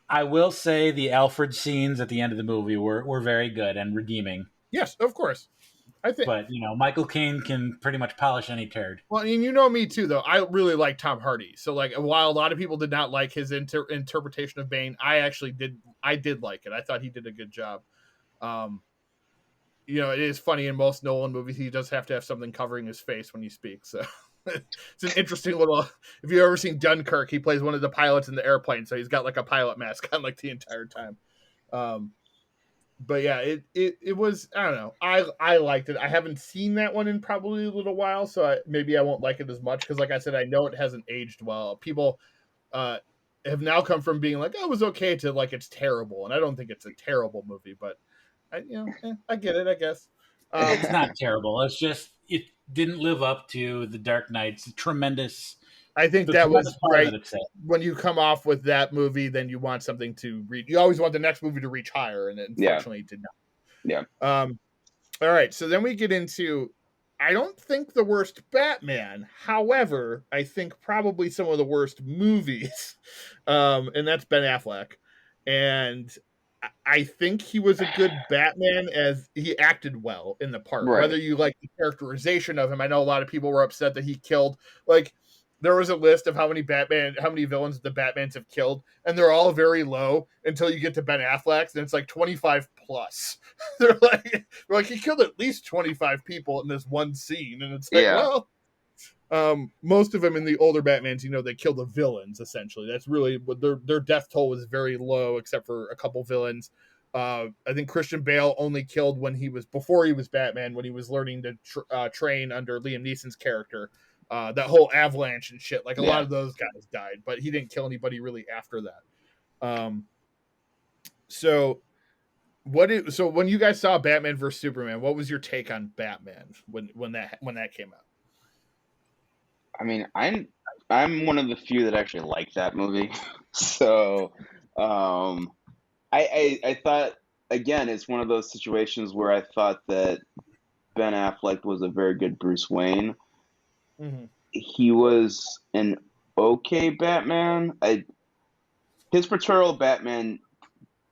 I will say the Alfred scenes at the end of the movie were very good and redeeming. Yes, of course. I think, but Michael Caine can pretty much polish any turd. Well, and me too, though. I really like Tom Hardy. So, like, while a lot of people did not like his interpretation of Bane, I actually did. I did like it. I thought he did a good job. It is funny in most Nolan movies he does have to have something covering his face when he speaks. So it's an interesting little. If you've ever seen Dunkirk, he plays one of the pilots in the airplane, so he's got like a pilot mask on like the entire time. But yeah, it was, I don't know. I liked it. I haven't seen that one in probably a little while, so maybe I won't like it as much because, like I said, I know it hasn't aged well. People have now come from being like, oh, it was okay to like it's terrible, and I don't think it's a terrible movie, but I get it, I guess. It's not terrible. It's just it didn't live up to the Dark Knight's tremendous. I think that was right. When you come off with that movie, then you want something to reach. You always want the next movie to reach higher, and unfortunately, it did not. Yeah. All right. So then we get into. I don't think the worst Batman. However, I think probably some of the worst movies, and that's Ben Affleck. And I think he was a good Batman as he acted well in the part. Right. Whether you like the characterization of him, I know a lot of people were upset that he killed there was a list of how many villains the Batmans have killed, and they're all very low until you get to Ben Affleck's, and it's like 25 plus. they're like he killed at least 25 people in this one scene, and it's like, most of them in the older Batmans, they kill the villains essentially. That's really what their death toll was very low, except for a couple villains. I think Christian Bale only killed before he was Batman, when he was learning to train under Liam Neeson's character. That whole avalanche and shit, a lot of those guys died, but he didn't kill anybody really after that. So when you guys saw Batman vs Superman, what was your take on Batman when that came out? I mean, I'm one of the few that actually liked that movie. So I thought, again, it's one of those situations where I thought that Ben Affleck was a very good Bruce Wayne. Mm-hmm. He was an okay Batman. His portrayal of Batman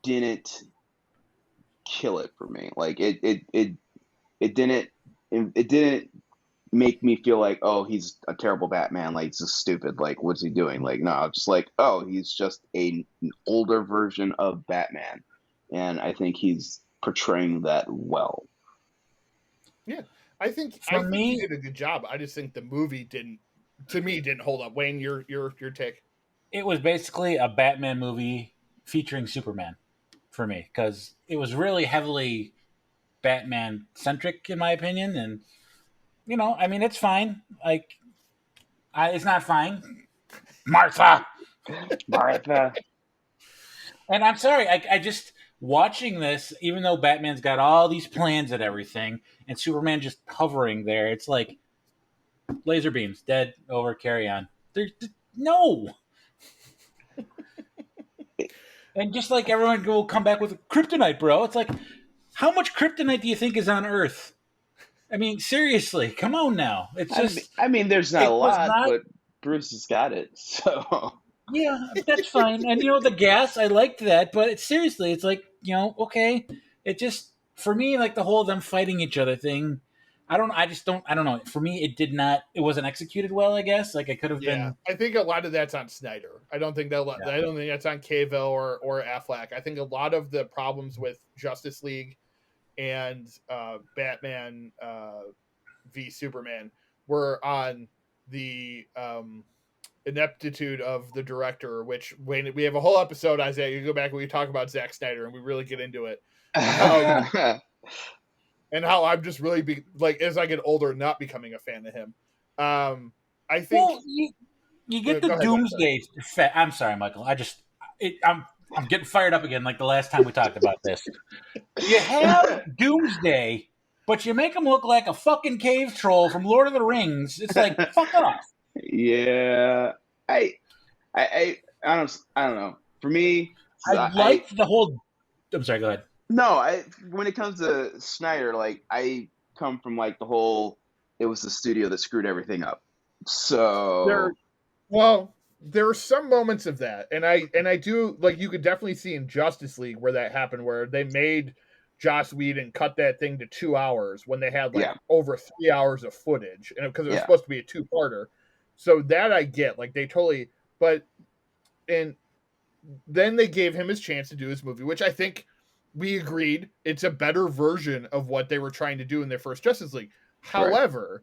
didn't kill it for me. Like it didn't make me feel like, oh, he's a terrible Batman. Like, it's just stupid. Like, what's he doing? Like, no, just like, oh, he's just an older version of Batman, and I think he's portraying that well. Yeah. I think he did a good job. I just think the movie didn't hold up. Wayne, your take? It was basically a Batman movie featuring Superman for me, because it was really heavily Batman centric in my opinion, and I mean, it's fine. Like, it's not fine, Martha. And I'm sorry, I just watching this, even though Batman's got all these plans and everything, and Superman just hovering there, it's like laser beams, dead, over, carry on. No. And just like everyone will come back with kryptonite, bro. It's like, how much kryptonite do you think is on Earth? I mean, seriously, come on now. It's just. I mean there's not a lot, but Bruce has got it, so. Yeah, that's fine. And the gas, I liked that, but seriously, it's like, okay. It just, for me, like the whole them fighting each other thing, I don't know. For me, it wasn't executed well, I guess. Like it could have been. I think a lot of that's on Snyder. I don't think that's on Cavill or Affleck. I think a lot of the problems with Justice League and Batman v Superman were on the ineptitude of the director, which when we have a whole episode, Isaiah, you go back and we talk about Zack Snyder and we really get into it. And how I'm just really as I get older, not becoming a fan of him. I think you get the Doomsday. I'm sorry, Michael. I'm getting fired up again, like the last time we talked about this. You have Doomsday, but you make him look like a fucking cave troll from Lord of the Rings. It's like, fuck off. Yeah, I don't know. For me, I liked the whole. I'm sorry. Go ahead. No, when it comes to Snyder, like I come from like the whole. It was the studio that screwed everything up. So there are some moments of that, and I do like you could definitely see in Justice League where that happened, where they made Joss Whedon cut that thing to 2 hours when they had over 3 hours of footage, and because it was supposed to be a 2-parter. So that I get, like they totally, and then they gave him his chance to do his movie, which I think we agreed it's a better version of what they were trying to do in their first Justice League. However,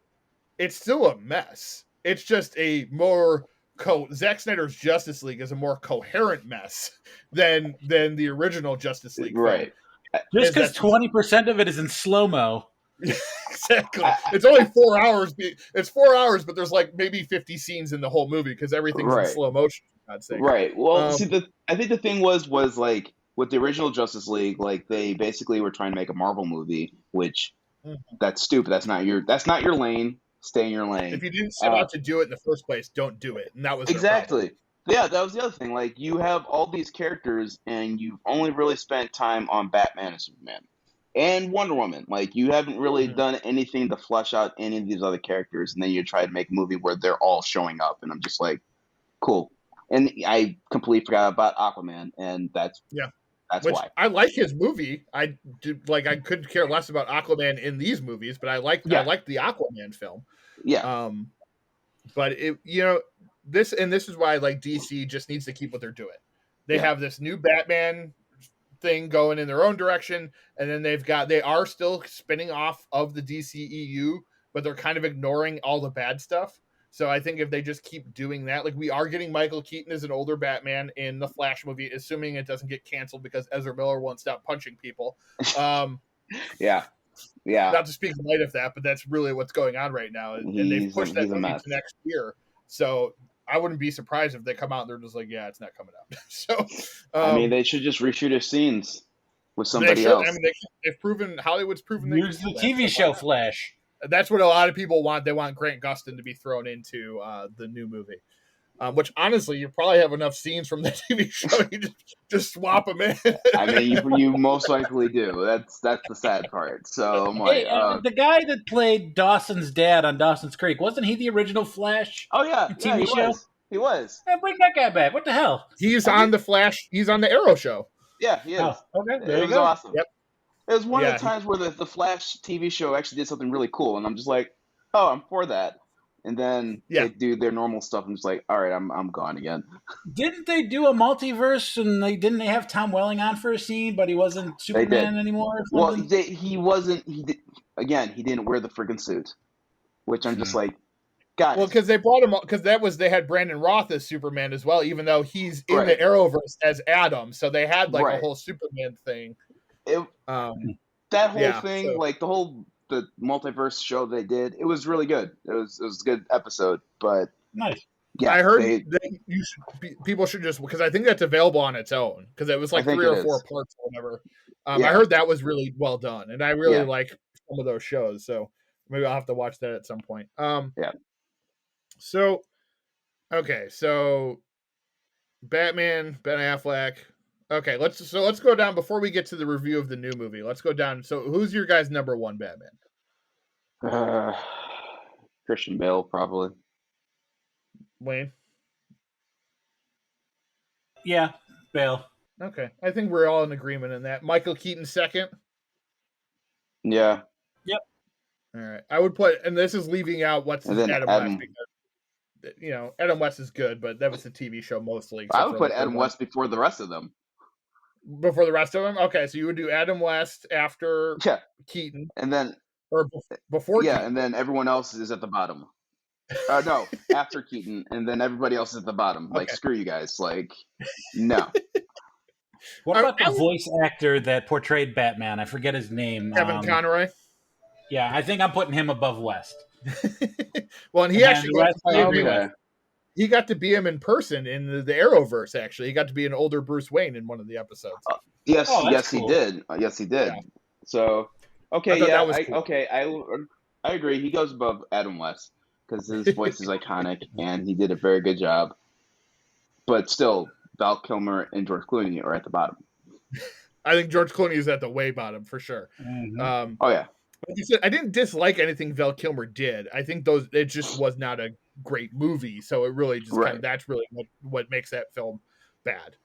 it's still a mess. It's just a more Zack Snyder's Justice League is a more coherent mess than the original Justice League. Right. Just because 20% of it is in slow-mo. Exactly. It's only 4 hours. It's 4 hours, but there's like maybe 50 scenes in the whole movie because everything's in slow motion. I'd say. Right. Well, I think the thing was like with the original Justice League, like they basically were trying to make a Marvel movie, which that's stupid. That's not your lane. Stay in your lane. If you didn't set out to do it in the first place, don't do it. And that was exactly. Yeah, that was the other thing. Like you have all these characters, and you've only really spent time on Batman and Superman. And Wonder Woman, like you haven't really done anything to flesh out any of these other characters, and then you try to make a movie where they're all showing up, and I'm just like, cool. And I completely forgot about Aquaman, and that's why I like his movie. I couldn't care less about Aquaman in these movies, but I like the Aquaman film. Yeah. But this is why like DC just needs to keep what they're doing. They have this new Batman thing going in their own direction, and then they are still spinning off of the DCEU, but they're kind of ignoring all the bad stuff. So I think if they just keep doing that, like we are getting Michael Keaton as an older Batman in the Flash movie, assuming it doesn't get canceled because Ezra Miller won't stop punching people. Yeah. Not to speak light of that, but that's really what's going on right now, and they've pushed that movie to next year. So I wouldn't be surprised if they come out and they're just like, yeah, it's not coming out. So, I mean, they should just reshoot his scenes with somebody else. I mean, they've proven, Hollywood's proven use the TV show Flash. That's what a lot of people want. They want Grant Gustin to be thrown into the new movie. Which honestly, you probably have enough scenes from the TV show. You just swap them in. I mean, you most likely do. That's the sad part. So, the guy that played Dawson's dad on Dawson's Creek, wasn't he the original Flash? Oh yeah, TV show. He was. Yeah, bring that guy back. What the hell? He's on the Flash. He's on the Arrow show. Yeah, he is. Oh, okay, there it you was go. Awesome. Yep. It was one of the times where the Flash TV show actually did something really cool, and I'm just like, oh, I'm for that. And then they do their normal stuff. I'm just like, all right, I'm gone again. Didn't they do a multiverse and they have Tom Welling on for a scene, but he wasn't Superman anymore? Well, he wasn't. He didn't wear the friggin' suit, which I'm just like, guys. Well, because they brought him because they had Brandon Roth as Superman as well, even though he's in the Arrowverse as Adam. So they had like a whole Superman thing. That whole thing, like the multiverse show they did, it was really good. It was a good episode, but nice. Yeah, I heard that people should just, because I think that's available on its own, because it was like 3 or 4 parts or whatever. I heard that was really well done, and I really like some of those shows, so maybe I'll have to watch that at some point. Yeah. So, okay, so Batman, Ben Affleck. Okay, let's go down before we get to the review of the new movie. Let's go down. So, who's your guys' number 1 Batman? Christian Bale, probably. Wayne? Yeah, Bale. Okay, I think we're all in agreement in that. Michael Keaton second? Yeah. Yep. All right. I would put, and this is leaving out Adam West, because, you know, Adam West is good, but that was a TV show mostly. I would put Adam West before the rest of them. Before the rest of them? Okay, so you would do Adam West after Keaton. And then... Or before Keaton. And then everyone else is at the bottom. No, after Keaton, and then everybody else is at the bottom. Like, screw you guys. Like, no. What about the voice actor that portrayed Batman? I forget his name. Kevin Conroy? Yeah, I think I'm putting him above West. Well, and he got to be him in person in the Arrowverse, actually. He got to be an older Bruce Wayne in one of the episodes. Yes, cool. He did. Yes, he did. Yeah. So, okay, cool. I agree. He goes above Adam West because his voice is iconic, and he did a very good job. But still, Val Kilmer and George Clooney are at the bottom. I think George Clooney is at the way bottom for sure. Mm-hmm. Like you said, I didn't dislike anything Val Kilmer did. I think it just was not a great movie, so it really just kind of, that's really what makes that film bad.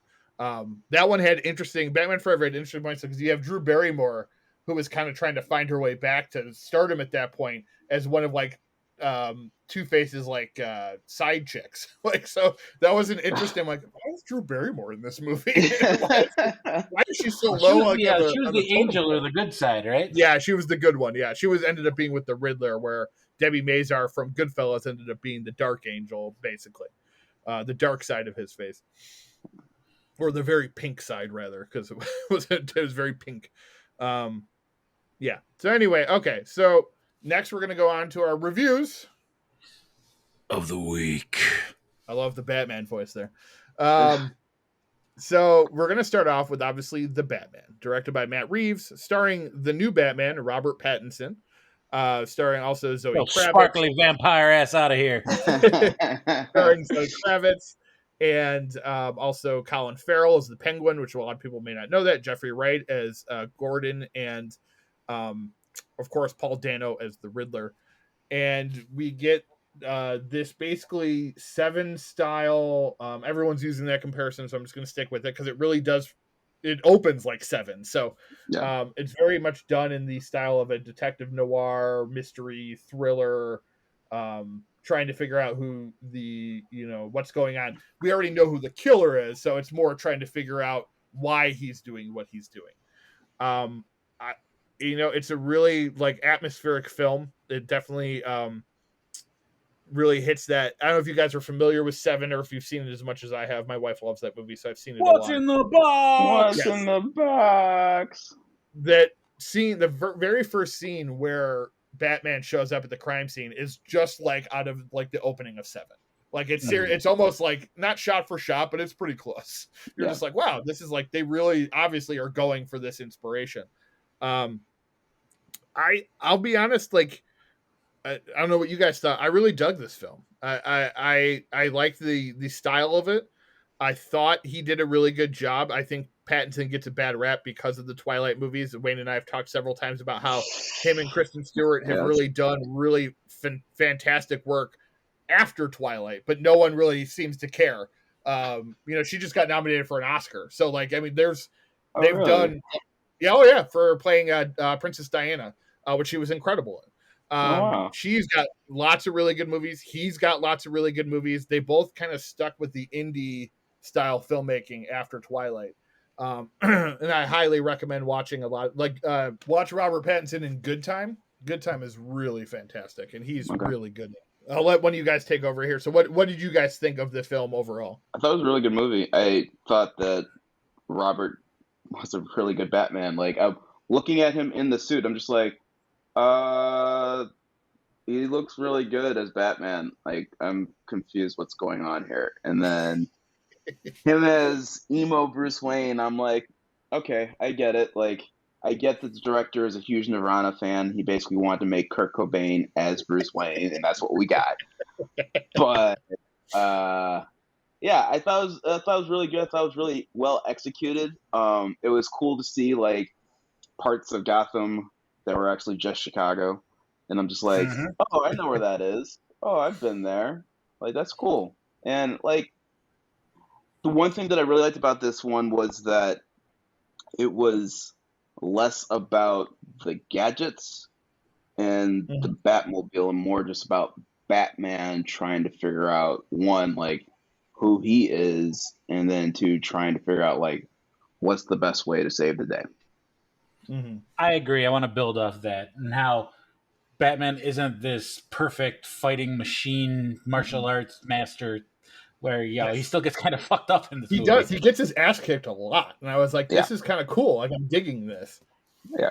That one had Batman Forever had interesting points because you have Drew Barrymore, who was kind of trying to find her way back to stardom at that point as one of like Two-Face's like side chicks. Like, so that was an interesting, like, why is Drew Barrymore in this movie? why is she so low? She was the angel or the good side, right? Yeah, she was the good one. Yeah, she ended up being with the Riddler, where Debbie Mazar from Goodfellas ended up being the dark angel, basically. The dark side of his face. Or the very pink side, rather, because it was very pink. Yeah. So anyway, okay. So next we're going to go on to our reviews of the week. I love the Batman voice there. So we're going to start off with, obviously, The Batman, directed by Matt Reeves, starring the new Batman, Robert Pattinson, starring also Zoe Kravitz. Sparkly vampire ass out of here. Starring Zoe Kravitz, and also Colin Farrell as the Penguin, which a lot of people may not know that. Jeffrey Wright as Gordon, and of course Paul Dano as the Riddler. And we get this basically Seven style. Everyone's using that comparison, so I'm just going to stick with it because it really does. It opens like Seven, so it's very much done in the style of a detective noir mystery thriller. Trying to figure out who what's going on. We already know who the killer is, so it's more trying to figure out why he's doing what he's doing. It's a really like atmospheric film. It definitely really hits that. I don't know if you guys are familiar with Seven or if you've seen it as much as I have. My wife loves that movie, so I've seen it. What's in the box? What's in the box? That scene, the very first scene where Batman shows up at the crime scene, is just like out of like the opening of Seven. Like it's almost like not shot for shot, but it's pretty close. You're just like, wow, this is like, they really obviously are going for this inspiration. I'll be honest, like I don't know what you guys thought. I really dug this film. I liked the style of it. I thought he did a really good job. I think Pattinson gets a bad rap because of the Twilight movies. Wayne and I have talked several times about how him and Kristen Stewart have really done really fantastic work after Twilight, but no one really seems to care. She just got nominated for an Oscar. So like, I mean, they've done, for playing Princess Diana, which she was incredible in. She's got lots of really good movies. He's got lots of really good movies. They both kind of stuck with the indie style filmmaking after Twilight. And I highly recommend watching a lot. Like, watch Robert Pattinson in Good Time. Good Time is really fantastic, and he's really good. I'll let one of you guys take over here. So what did you guys think of the film overall? I thought it was a really good movie. I thought that Robert was a really good Batman. Like, I'm looking at him in the suit, I'm just like, he looks really good as Batman. Like, I'm confused what's going on here. And then him as emo Bruce Wayne, I'm like, okay, I get it. Like, I get that the director is a huge Nirvana fan. He basically wanted to make Kurt Cobain as Bruce Wayne, and that's what we got. But yeah, I thought it was really good. I thought it was really well executed. It was cool to see like parts of Gotham that were actually just Chicago, and I'm just like, oh, I know where that is. Oh, I've been there. Like, that's cool. And like, the one thing that I really liked about this one was that it was less about the gadgets and the Batmobile and more just about Batman trying to figure out, one, like who he is, and then two, trying to figure out like what's the best way to save the day. I agree. I want to build off that and how Batman isn't this perfect fighting machine, martial arts master where, he still gets kind of fucked up in this movie. He does. He gets his ass kicked a lot. And I was like, this is kind of cool. Like, I'm digging this. Yeah.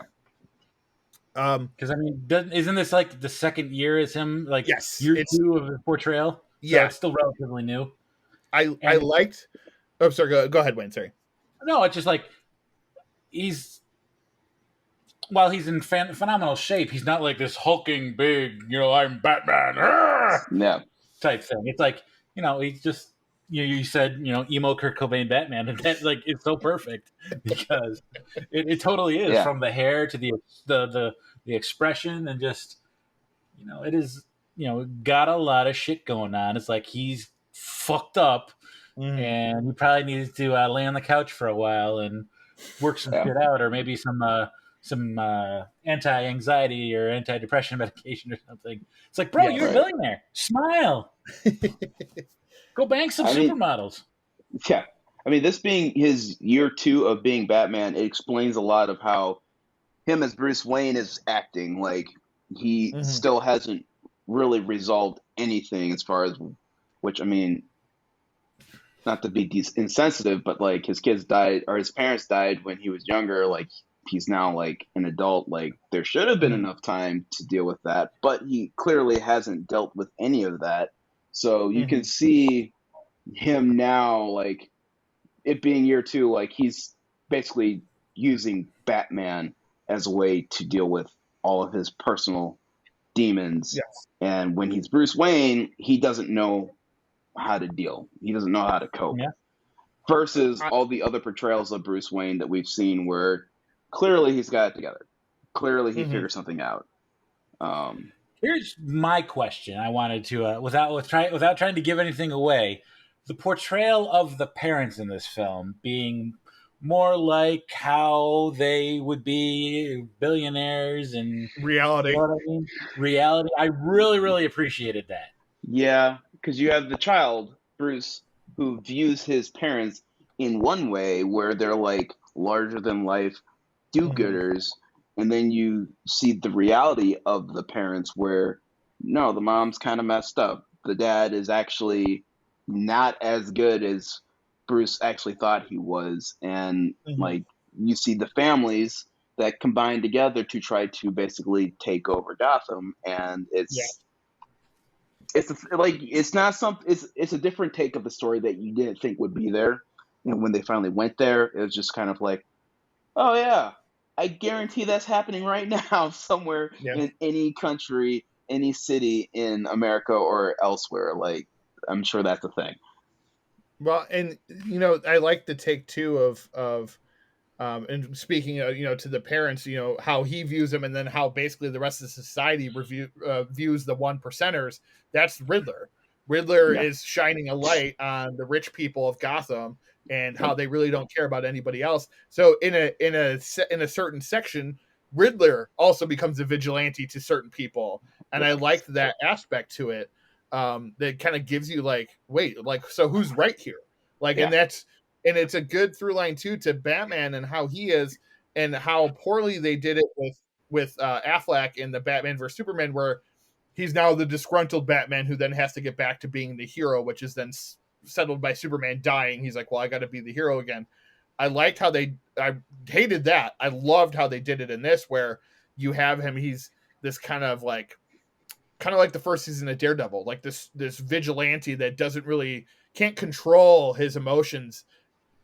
Because, I mean, isn't this like the second year as him? Like, yes, year 2 of his portrayal? So yeah. It's still relatively new. I liked... Oh, sorry. Go ahead, Wayne. Sorry. No, it's just like, while he's in phenomenal shape, he's not like this hulking big, I'm Batman type thing. It's like, he's just, you said, emo Kurt Cobain Batman, and that like it's so perfect because it totally is, from the hair to the expression, and just, it is, got a lot of shit going on. It's like he's fucked up, and he probably needs to lay on the couch for a while and work some shit out, or maybe some anti-anxiety or anti-depression medication or something. It's like, bro, you're a billionaire. Smile. Go bang some supermodels. Yeah. I mean, this being his year 2 of being Batman, it explains a lot of how him as Bruce Wayne is acting. Like, he still hasn't really resolved anything as far as, which, I mean, not to be insensitive, but like his kids died, or his parents died when he was younger. Like, he's now like an adult. Like, there should have been enough time to deal with that, but he clearly hasn't dealt with any of that. So you can see him now, like, it being year 2, like he's basically using Batman as a way to deal with all of his personal demons. Yes. And when he's Bruce Wayne, he doesn't know how to deal. He doesn't know how to cope. Yeah. Versus all the other portrayals of Bruce Wayne that we've seen where clearly he's got it together. Clearly he figured something out. Here's my question. I wanted to, without trying to give anything away, the portrayal of the parents in this film being more like how they would be billionaires and reality. You know what I mean? Reality. I really, really appreciated that. Yeah, because you have the child, Bruce, who views his parents in one way where they're like larger than life do-gooders. And then you see the reality of the parents where, no, the mom's kind of messed up. The dad is actually not as good as Bruce actually thought he was. And like, you see the families that combine together to try to basically take over Gotham. And it's a different take of the story that you didn't think would be there. And when they finally went there, it was just kind of like, oh yeah, I guarantee that's happening right now somewhere in any country, any city in America or elsewhere. Like, I'm sure that's a thing. Well, and I like the take too of and speaking to the parents, how he views them, and then how basically the rest of society views the 1%ers. That's Riddler. Riddler is shining a light on the rich people of Gotham and how they really don't care about anybody else. So in a certain section, Riddler also becomes a vigilante to certain people, and I liked that aspect to it. That kind of gives you like, wait, like, so who's right here? Like, and it's a good through line too to Batman and how he is, and how poorly they did it with Affleck in the Batman vs Superman, where he's now the disgruntled Batman who then has to get back to being the hero, which is then settled by Superman dying. He's like, well, I got to be the hero again. I liked how I hated that. I loved how they did it in this, where you have him. He's this kind of kind of like the first season of Daredevil, like this vigilante that can't control his emotions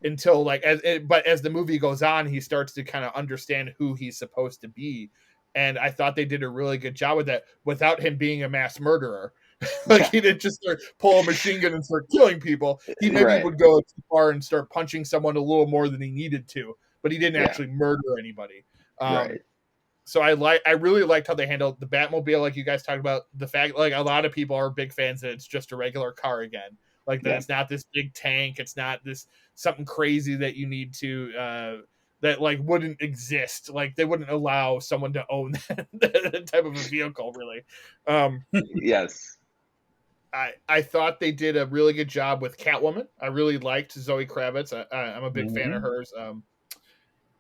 until like but as the movie goes on, he starts to kind of understand who he's supposed to be. And I thought they did a really good job with that without him being a mass murderer. Like he didn't just pull a machine gun and start killing people. He maybe would go too far and start punching someone a little more than he needed to, but he didn't actually murder anybody. So I really liked how they handled the Batmobile, like you guys talked about, the fact like a lot of people are big fans that it's just a regular car again. Like that it's not this big tank, it's not this something crazy that you need to that like wouldn't exist. Like they wouldn't allow someone to own that type of a vehicle, really. Yes. I thought they did a really good job with Catwoman. I really liked Zoe Kravitz. I'm a big fan of hers.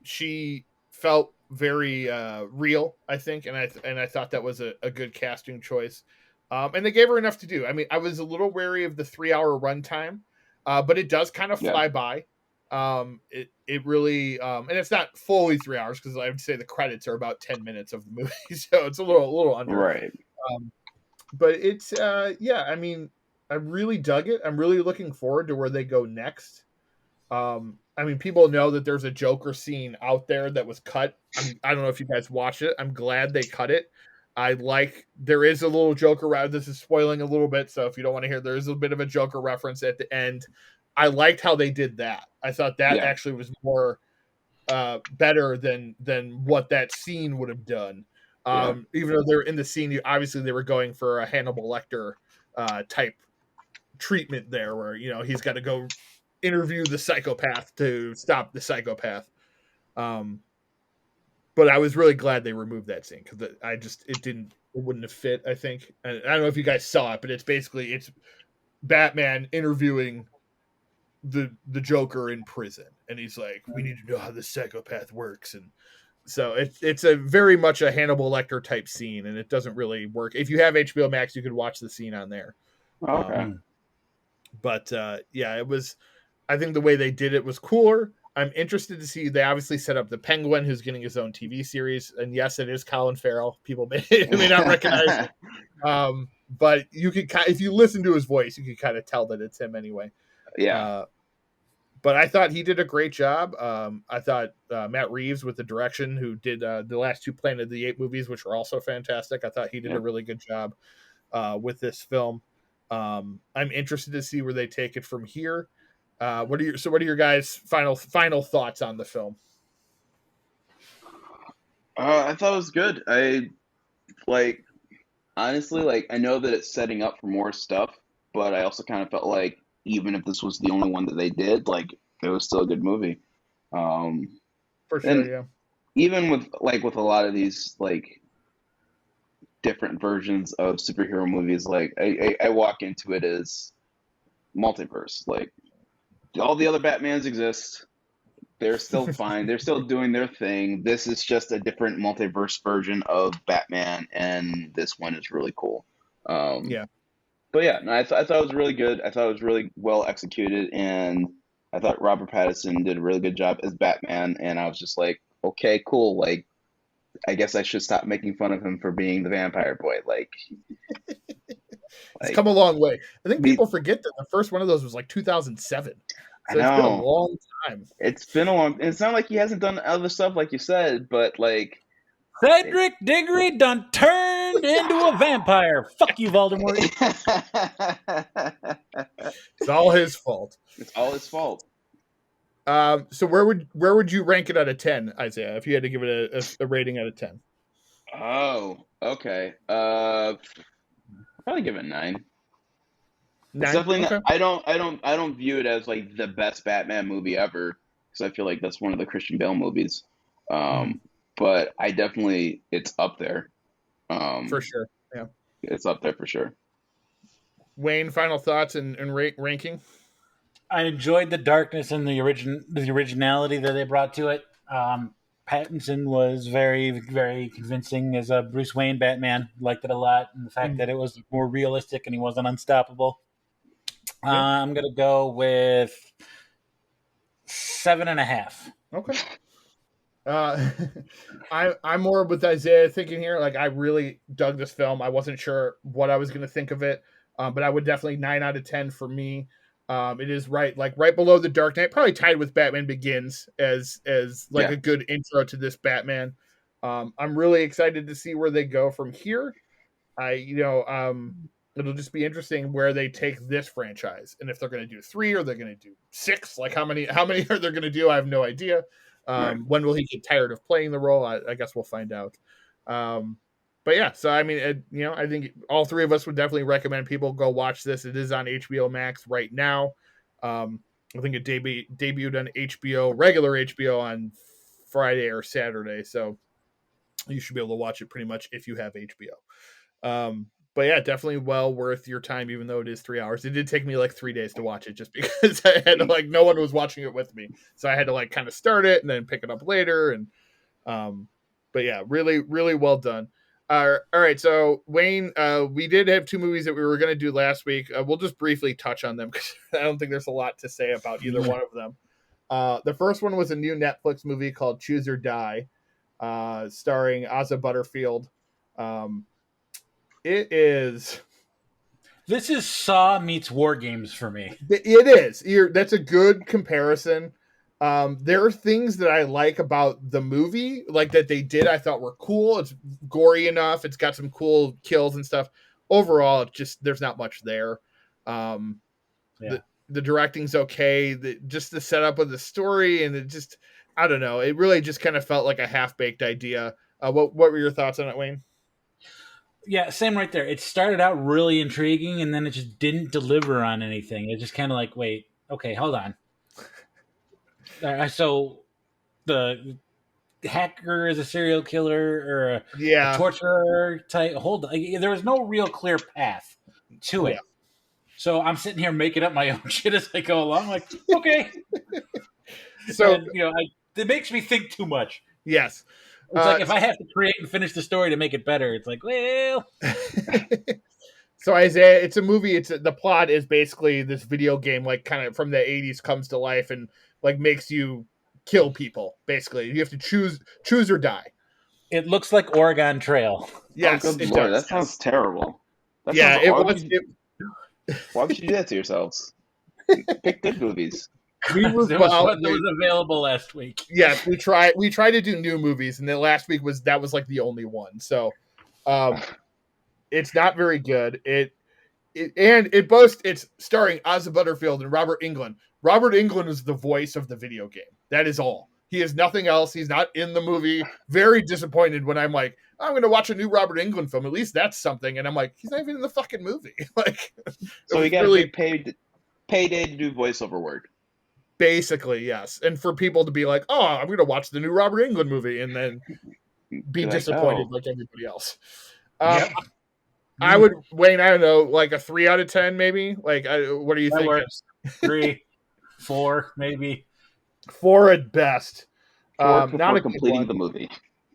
She felt very real, I think, and I thought that was a good casting choice. And they gave her enough to do. I mean, I was a little wary of the 3-hour runtime, but it does kind of fly by. It really, and it's not fully 3 hours because I would say the credits are about 10 minutes of the movie, so it's a little under. Right. But it's I mean, I really dug it. I'm really looking forward to where they go next. I mean, people know that there's a Joker scene out there that was cut. I don't know if you guys watched it. I'm glad they cut it. There is a little Joker. This is spoiling a little bit, so if you don't want to hear, there is a bit of a Joker reference at the end. I liked how they did that. I thought that actually was more better than what that scene would have done. Even though they're in the scene, obviously they were going for a Hannibal Lecter type treatment there, where he's got to go interview the psychopath to stop the psychopath. But I was really glad they removed that scene because it wouldn't have fit. I think, and I don't know if you guys saw it, but it's Batman interviewing the Joker in prison, and he's like, "We need to know how the psychopath works," and so it's a very much a Hannibal Lecter type scene, and it doesn't really work. If you have HBO Max, you could watch the scene on there. Okay. But it was. I think the way they did it was cooler. I'm interested to see. They obviously set up the Penguin, who's getting his own TV series, and yes, it is Colin Farrell. People may not recognize it, but you could, if you listen to his voice, you could kind of tell that it's him anyway. Yeah. But I thought he did a great job. I thought Matt Reeves with the direction, who did the last 2 Planet of the Apes movies, which were also fantastic. I thought he did a really good job with this film. I'm interested to see where they take it from here. What are your guys' final thoughts on the film? I thought it was good. Honestly, I know that it's setting up for more stuff, but I also kind of felt like even if this was the only one that they did, it was still a good movie. For sure, yeah. Even with a lot of these different versions of superhero movies, I walk into it as multiverse. All the other Batmans exist. They're still fine. They're still doing their thing. This is just a different multiverse version of Batman, and this one is really cool. But yeah, no, I thought it was really good. I thought it was really well executed, and I thought Robert Pattinson did a really good job as Batman. And I was just like, okay, cool. I guess I should stop making fun of him for being the vampire boy. It's come a long way. I think people forget that the first one of those was 2007. So it's been a long time. It's been a long. It's not like he hasn't done other stuff, like you said, but Cedric Diggory done turned into a vampire. Fuck you, Voldemort. It's all his fault. It's all his fault. So where would you rank it out of 10, Isaiah, if you had to give it a rating out of 10? Oh, okay. I'll probably give it 9. 9? It's definitely okay. not, I don't view it as the best Batman movie ever, because I feel like that's one of the Christian Bale movies. But it's up there. For sure. Yeah. It's up there for sure. Wayne, final thoughts and ranking? I enjoyed the darkness and the originality that they brought to it. Pattinson was very, very convincing as a Bruce Wayne Batman. Liked it a lot, and the fact that it was more realistic and he wasn't unstoppable. I'm gonna go with 7.5. Okay. I'm more with Isaiah thinking here. Like, I really dug this film. I wasn't sure what I was going to think of it, but I would definitely 9 out of 10 for me. It is right below The Dark Knight, probably tied with Batman Begins as like a good intro to this Batman. I'm really excited to see where they go from here. It'll just be interesting where they take this franchise, and if they're going to do 3 or they're going to do 6. Like, how many are they going to do? I have no idea. Right. When will he get tired of playing the role? I guess we'll find out. But yeah, so I mean, I think all 3 of us would definitely recommend people go watch this. It is on HBO Max right now. I think it debuted on regular HBO on Friday or Saturday, so you should be able to watch it pretty much if you have HBO. But yeah, definitely well worth your time, even though it is 3 hours. It did take me like 3 days to watch it just because I had to, no one was watching it with me. So I had to kind of start it and then pick it up later. And, but yeah, really, really well done. All right. So Wayne, we did have 2 movies that we were going to do last week. We'll just briefly touch on them because I don't think there's a lot to say about either one of them. The first one was a new Netflix movie called Choose or Die, starring Asa Butterfield. This is Saw meets War Games for me. It is. That's a good comparison. There are things that I like about the movie, like that they did, I thought were cool. It's gory enough. It's got some cool kills and stuff. Overall, there's not much there. The directing's okay. Just the setup of the story, and I don't know. It really just kind of felt like a half-baked idea. What were your thoughts on it, Wayne? Yeah, same right there. It started out really intriguing, and then it just didn't deliver on anything. It's just kind of like, wait, okay, hold on. So the hacker is a serial killer or a torturer type. Hold on. There was no real clear path to it. So I'm sitting here making up my own shit as I go along. Like, okay. So, it makes me think too much. Yes. It's like if I have to create and finish the story to make it better, it's like, well. So Isaiah, it's a movie. The plot is basically this video game, like kind of from the 80s, comes to life and like makes you kill people. Basically, you have to choose or die. It looks like Oregon Trail. Yes, oh, good Lord, that sounds terrible. Why would you do that to yourselves? Pick good movies. There was available last week. Yes, we try to do new movies, and then last week was like the only one. So, it's not very good. It's starring Asa Butterfield and Robert Englund. Robert Englund is the voice of the video game. That is all. He is nothing else. He's not in the movie. Very disappointed when I'm like, I'm going to watch a new Robert Englund film. At least that's something. And I'm like, he's not even in the fucking movie. So he got really payday to do voiceover work. Basically, yes. And for people to be like, oh, I'm going to watch the new Robert Englund movie and then be disappointed like everybody else. Yep. I would, Wayne, I don't know, like a 3 out of 10 maybe? Like, what do you think? Works. 3, 4, maybe. 4 at best. Not completing the movie.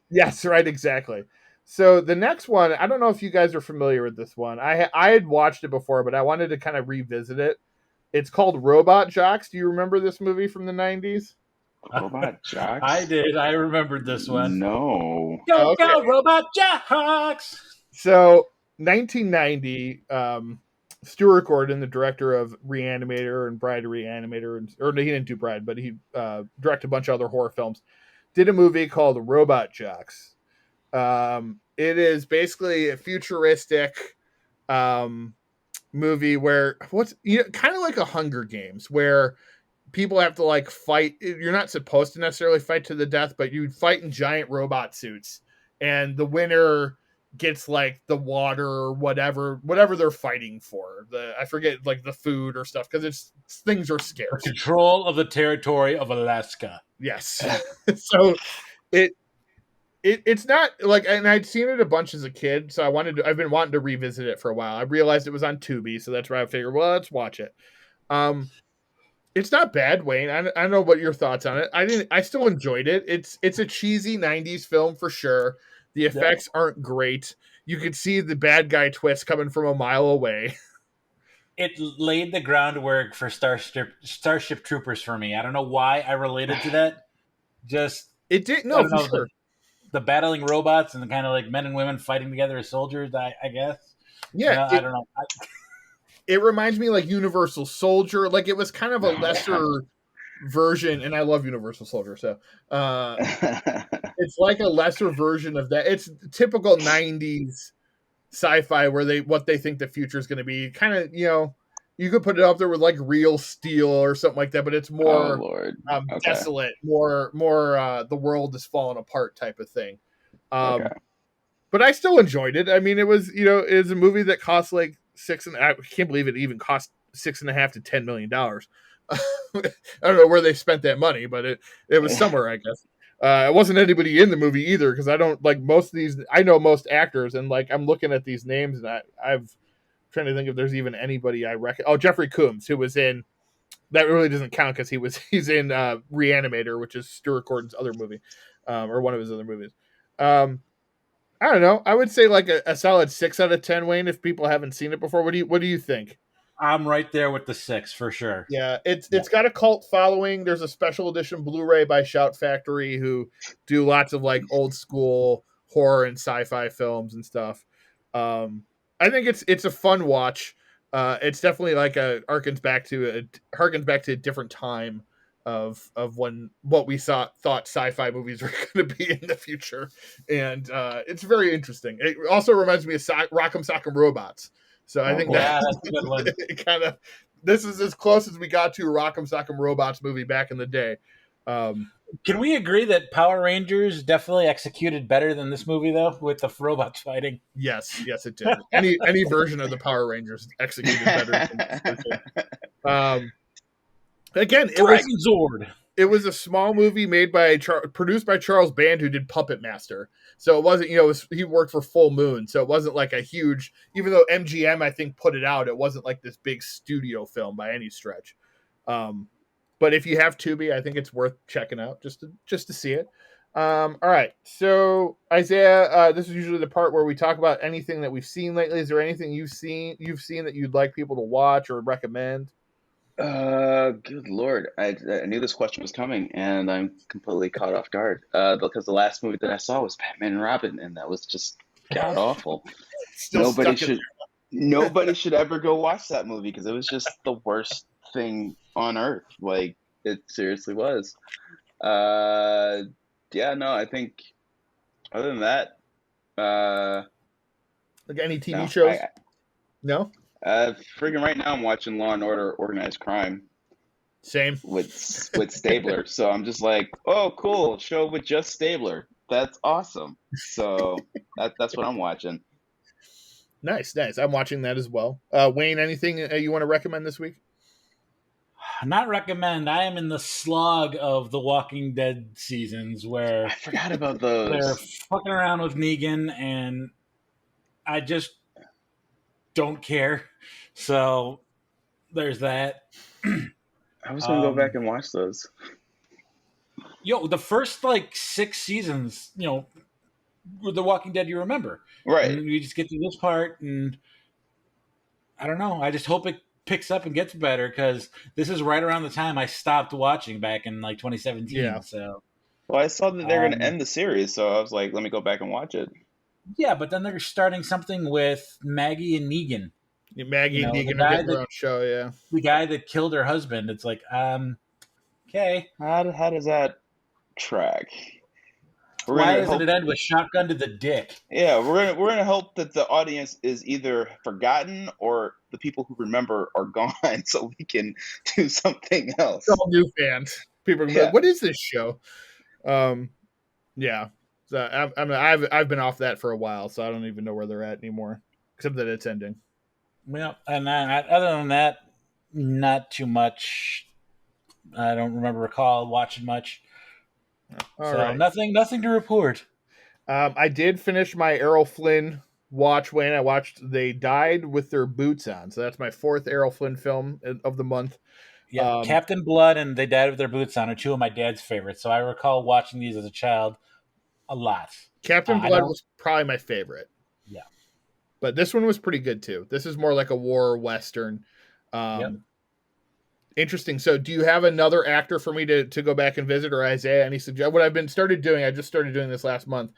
Yes, right, exactly. So the next one, I don't know if you guys are familiar with this one. I had watched it before, but I wanted to kind of revisit it. It's called Robot Jox. Do you remember this movie from the 90s? Robot Jox? I did. I remembered this one. No. Go, Robot Jox! So, 1990, Stuart Gordon, the director of Reanimator and Bride of Reanimator, or he didn't do Bride, but he directed a bunch of other horror films, did a movie called Robot Jox. It is basically a futuristic movie where kind of like a Hunger Games, where people have to fight. You're not supposed to necessarily fight to the death, but you fight in giant robot suits, and the winner gets the water or whatever they're fighting for. I forget the food or stuff because things are scarce. Control of the territory of Alaska. Yes. So it's not and I'd seen it a bunch as a kid, so I've been wanting to revisit it for a while. I realized it was on Tubi, so that's where I figured, well, let's watch it. It's not bad, Wayne. I don't know what your thoughts on it. I still enjoyed it. It's a cheesy 90s film for sure. The effects aren't great. You could see the bad guy twist coming from a mile away. It laid the groundwork for Starship Troopers for me. I don't know why I related to that. Just It did, I no, don't for know, sure. the battling robots and the kind of like men and women fighting together as soldiers. I guess. Yeah, I don't know. It reminds me like Universal Soldier. Like it was kind of a lesser version, and I love Universal Soldier, so it's like a lesser version of that. It's typical 90s sci-fi where what they think the future is going to be. Kind of, you could put it up there with like Real Steel or something like that, but it's Oh more Lord. Okay. desolate, more the world is falling apart type of thing. Okay. But I still enjoyed it. I mean, it was it was a movie that cost like I can't believe it even cost $6.5 to $10 million. I don't know where they spent that money, but it was somewhere, I guess. It wasn't anybody in the movie either, because I don't like most of these. I know most actors, and like I'm looking at these names, and I've trying to think if there's even anybody I reckon. Oh, Jeffrey Combs, who was in that really doesn't count because he's in Reanimator, which is Stuart Gordon's other movie, or one of his other movies. I don't know. I would say like a solid 6 out of 10, Wayne. If people haven't seen it before, what do you think? I'm right there with the 6 for sure. Yeah, it's got a cult following. There's a special edition Blu-ray by Shout Factory who do lots of like old school horror and sci-fi films and stuff. I think it's a fun watch. It's definitely like harkens back to a different time of when what we thought sci-fi movies were going to be in the future, and it's very interesting. It also reminds me of Rock'em Sock'em Robots. So I think that's a good one. kind of this is as close as we got to a Rock'em Sock'em Robots movie back in the day. Can we agree that Power Rangers definitely executed better than this movie, though, with the robots fighting? Yes, it did. Any version of the Power Rangers executed better than this. Again, it was a small movie made by produced by Charles Band, who did Puppet Master. So it wasn't, he worked for Full Moon, so it wasn't like a huge. Even though MGM I think put it out, it wasn't like this big studio film by any stretch. But if you have Tubi, I think it's worth checking out just to see it. All right, so Isaiah, this is usually the part where we talk about anything that we've seen lately. Is there anything you've seen that you'd like people to watch or recommend? Good Lord. I knew this question was coming, and I'm completely caught off guard. Because the last movie that I saw was Batman and Robin, and that was just god awful. Nobody should ever go watch that movie because it was just the worst thing on earth. Like, it seriously was. Yeah, no, I think other than that, like any TV shows? No? Friggin' right now I'm watching Law and Order Organized Crime. Same. With Stabler. So I'm just like, oh, cool, show with just Stabler. That's awesome. So that's what I'm watching. Nice. I'm watching that as well. Wayne, anything you want to recommend this week? Not recommend. I am in the slog of the Walking Dead seasons where I forgot about those. They're fucking around with Negan, and I just don't care. So there's that. I was gonna go back and watch those. The first 6 seasons, with The Walking Dead, you remember, right? And you just get to this part, and I don't know. I just hope it picks up and gets better because this is right around the time I stopped watching back in 2017. Yeah. So, well, I saw that they're going to end the series, so I was like, let me go back and watch it. Yeah, but then they're starting something with Maggie and Negan. Maggie and Negan are getting their own show. Yeah, the guy that killed her husband. It's like, okay, how does that track? Why doesn't it end with shotgun to the dick? Yeah, we're gonna hope that the audience is either forgotten or the people who remember are gone, so we can do something else. All new fans, people are like, what is this show? Yeah. So I've been off that for a while, so I don't even know where they're at anymore, except that it's ending. Well, and other than that, not too much. I don't recall watching much. All right. Nothing to report. I did finish my Errol Flynn watch, Wayne. I watched They Died with Their Boots On. So that's my 4th Errol Flynn film of the month. Yeah, Captain Blood and They Died with Their Boots On are 2 of my dad's favorites. So I recall watching these as a child a lot. Captain Blood was probably my favorite. Yeah. But this one was pretty good too. This is more like a war western. Interesting. So, do you have another actor for me to go back and visit, or Isaiah? Any suggest? What I've been started doing, I just started doing this last month.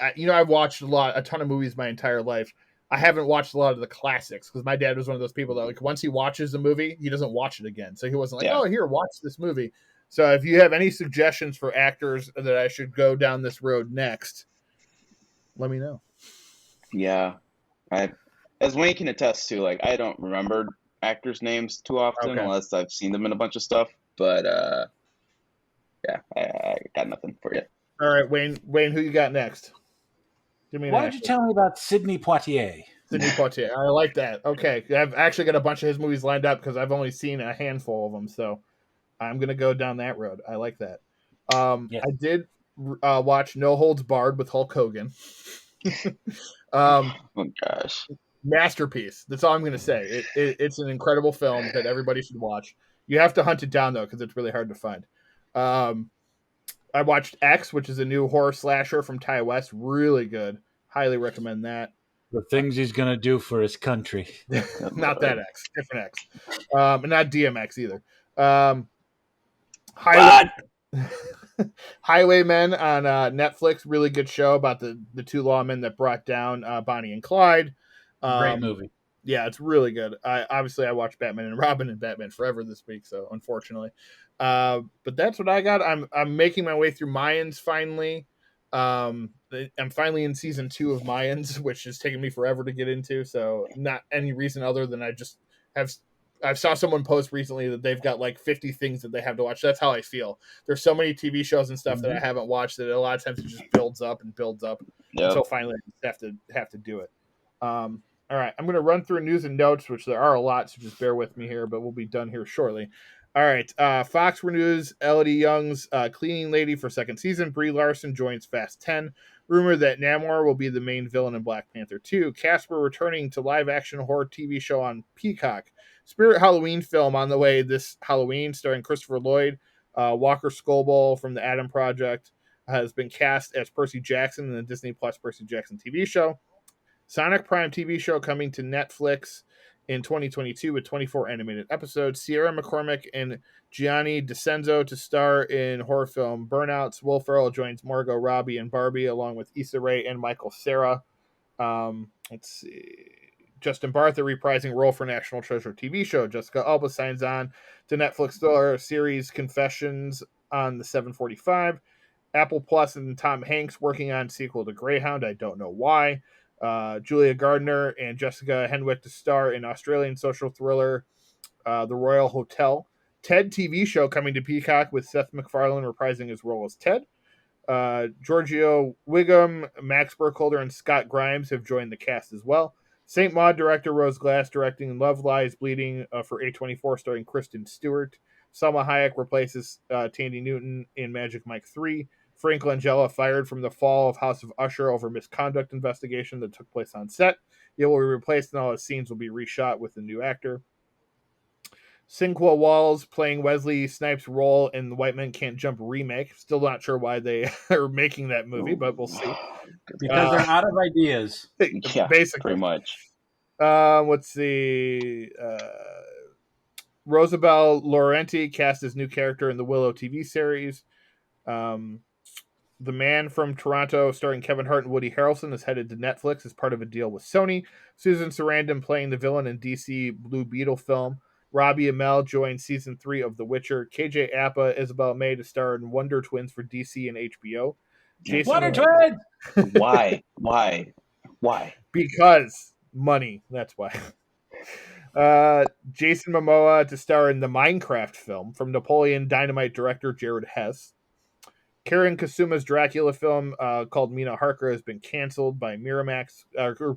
I've watched a ton of movies my entire life. I haven't watched a lot of the classics because my dad was one of those people that, like, once he watches a movie, he doesn't watch it again. So he wasn't like, "Oh, here, watch this movie." So, if you have any suggestions for actors that I should go down this road next, let me know. Yeah, as Wayne can attest to, like, I don't remember actors' names too often unless I've seen them in a bunch of stuff. But yeah, I got nothing for you. All right, Wayne, who you got next? Give me. Why don't you tell me about Sidney Poitier? Sidney Poitier, I like that. Okay, I've actually got a bunch of his movies lined up because I've only seen a handful of them, so I'm gonna go down that road. I like that. Yes. I did watch No Holds Barred with Hulk Hogan. Oh gosh. Masterpiece. That's all I'm going to say. It's an incredible film that everybody should watch. You have to hunt it down, though, because it's really hard to find. I watched X, which is a new horror slasher from Ty West. Really good. Highly recommend that. The things he's going to do for his country. Not that X. Different X. And not DMX either. Highwaymen on Netflix. Really good show about the two lawmen that brought down Bonnie and Clyde. Great movie. Yeah, it's really good. I watched Batman and Robin and Batman Forever this week, so unfortunately. But that's what I got. I'm making my way through Mayans finally. I'm finally in season 2 of Mayans, which has taken me forever to get into. So not any reason other than I saw someone post recently that they've got like 50 things that they have to watch. That's how I feel. There's so many TV shows and stuff that I haven't watched that a lot of times it just builds up until finally I just have to do it. All right, I'm going to run through news and notes, which there are a lot, so just bear with me here, but we'll be done here shortly. All right, Fox renews Elodie Young's cleaning lady for second season. Brie Larson joins Fast 10. Rumor that Namor will be the main villain in Black Panther 2. Casper returning to live-action horror TV show on Peacock. Spirit Halloween film on the way this Halloween, starring Christopher Lloyd. Walker Scobell from the Adam Project has been cast as Percy Jackson in the Disney Plus Percy Jackson TV show. Sonic Prime TV show coming to Netflix in 2022 with 24 animated episodes. Sierra McCormick and Gianni DeCenzo to star in horror film Burnouts. Will Ferrell joins Margot Robbie and Barbie along with Issa Rae and Michael Cera. Let's see. Justin Bartha reprising role for National Treasure TV show. Jessica Alba signs on to Netflix thriller series Confessions on the 745. Apple Plus and Tom Hanks working on sequel to Greyhound. I don't know why. Julia Gardner and Jessica Henwick to star in Australian social thriller The Royal Hotel. Ted TV show coming to Peacock with Seth MacFarlane reprising his role as Ted. Giorgio Wiggum, Max Burkholder, and Scott Grimes have joined the cast as well. St. Maud director Rose Glass directing Love Lies Bleeding for A24 starring Kristen Stewart. Salma Hayek replaces Tandy Newton in Magic Mike 3. Frank Langella fired from the fall of House of Usher over misconduct investigation that took place on set. He will be replaced and all his scenes will be reshot with a new actor. Sinqua Walls playing Wesley Snipes' role in the White Men Can't Jump remake. Still not sure why they are making that movie, but we'll see. Because they're out of ideas. Yeah, basically. Pretty much. Let's see. Rosabelle Laurenti cast as new character in the Willow TV series. The Man from Toronto, starring Kevin Hart and Woody Harrelson, is headed to Netflix as part of a deal with Sony. Susan Sarandon playing the villain in DC Blue Beetle film. Robbie Amell joins season 3 of The Witcher. KJ Apa, Isabel May to star in Wonder Twins for DC and HBO. Wonder Twins! Why? Because money. That's why. Jason Momoa to star in the Minecraft film from Napoleon Dynamite director Jared Hess. Karen Kasuma's Dracula film called Mina Harker has been canceled by Miramax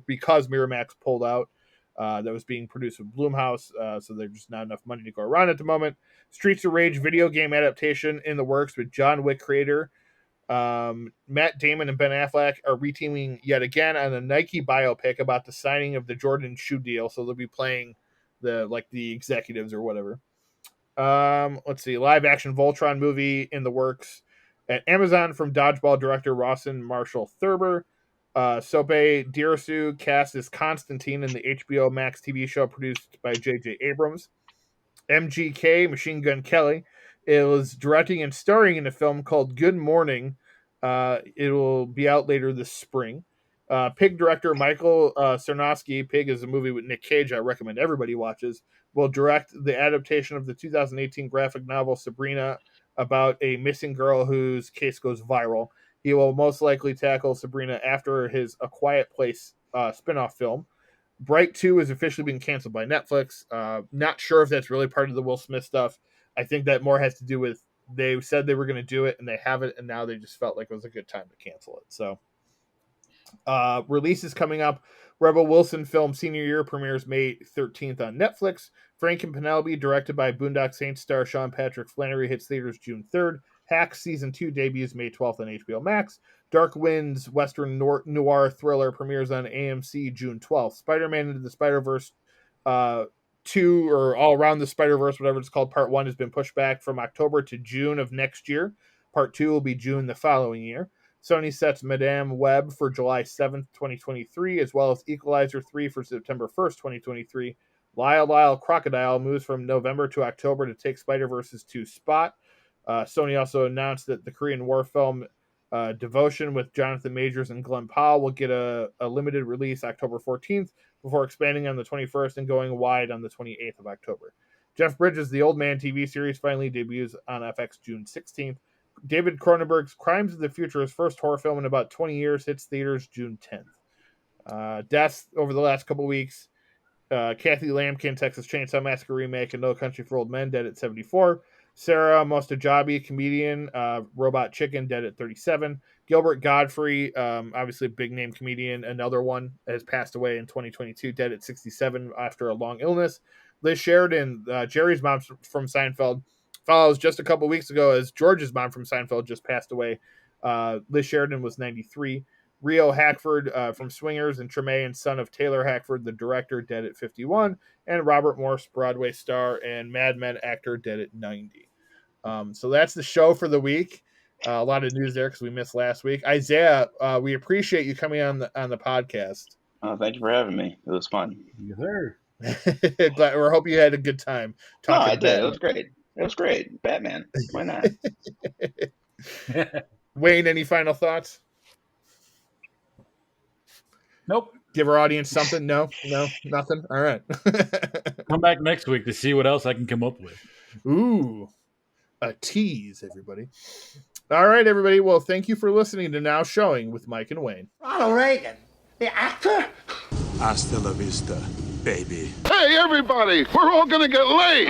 because Miramax pulled out. That was being produced with Blumhouse, so there's just not enough money to go around at the moment. Streets of Rage video game adaptation in the works with John Wick creator Matt Damon and Ben Affleck are reteaming yet again on a Nike biopic about the signing of the Jordan shoe deal, so they'll be playing the executives or whatever. Let's see, live action Voltron movie in the works at Amazon from Dodgeball director Rawson Marshall Thurber. Sope Dirisu cast as Constantine in the HBO Max TV show produced by J.J. Abrams. MGK, Machine Gun Kelly, is directing and starring in a film called Good Morning. It will be out later this spring. Pig director Michael Sarnowski, Pig is a movie with Nick Cage I recommend everybody watches, will direct the adaptation of the 2018 graphic novel Sabrina, about a missing girl whose case goes viral. He will most likely tackle Sabrina after his A Quiet Place spin-off film. Bright 2 has officially been canceled by Netflix. Not sure if that's really part of the Will Smith stuff. I think that more has to do with they said they were going to do it and they haven't, and now they just felt like it was a good time to cancel it. So, releases coming up. Rebel Wilson film Senior Year premieres May 13th on Netflix. Frank and Penelope, directed by Boondock Saints star Sean Patrick Flannery, hits theaters June 3rd. Hacks Season 2 debuts May 12th on HBO Max. Dark Winds Western noir thriller premieres on AMC June 12th. Spider-Man Into the Spider-Verse 2, or All Around the Spider-Verse, whatever it's called, Part 1 has been pushed back from October to June of next year. Part 2 will be June the following year. Sony sets Madame Web for July 7th, 2023, as well as Equalizer 3 for September 1st, 2023. Lyle Crocodile moves from November to October to take Spider-Verse's 2 spot. Sony also announced that the Korean War film Devotion with Jonathan Majors and Glenn Powell will get a limited release October 14th before expanding on the 21st and going wide on the 28th of October. Jeff Bridges' The Old Man TV series finally debuts on FX June 16th. David Cronenberg's Crimes of the Future, his first horror film in about 20 years, hits theaters June 10th. Deaths over the last couple weeks. Kathy Lampkin, Texas Chainsaw Massacre remake, and No Country for Old Men, dead at 74. Sarah Mostajabi, comedian, Robot Chicken, dead at 37. Gilbert Godfrey, obviously a big name comedian, another one, has passed away in 2022, dead at 67 after a long illness. Liz Sheridan, Jerry's mom from Seinfeld, follows just a couple weeks ago as George's mom from Seinfeld just passed away. Liz Sheridan was 93. Rio Hackford from Swingers and Tremaine, son of Taylor Hackford, the director, dead at 51. And Robert Morse, Broadway star and Mad Men actor, dead at 90. So that's the show for the week. A lot of news there because we missed last week. Isaiah, we appreciate you coming on the podcast. Thank you for having me. It was fun. Yes, sir. Glad, or hope you had a good time. No, I did. It was great. It was great. Batman. Why not? Wayne, any final thoughts? Nope. Give our audience something? No, nothing. All right. Come back next week to see what else I can come up with. Ooh, a tease, everybody. All right, everybody. Well, thank you for listening to Now Showing with Mike and Wayne. Ronald Reagan, the actor? Hasta la vista, baby. Hey, everybody, we're all gonna get laid.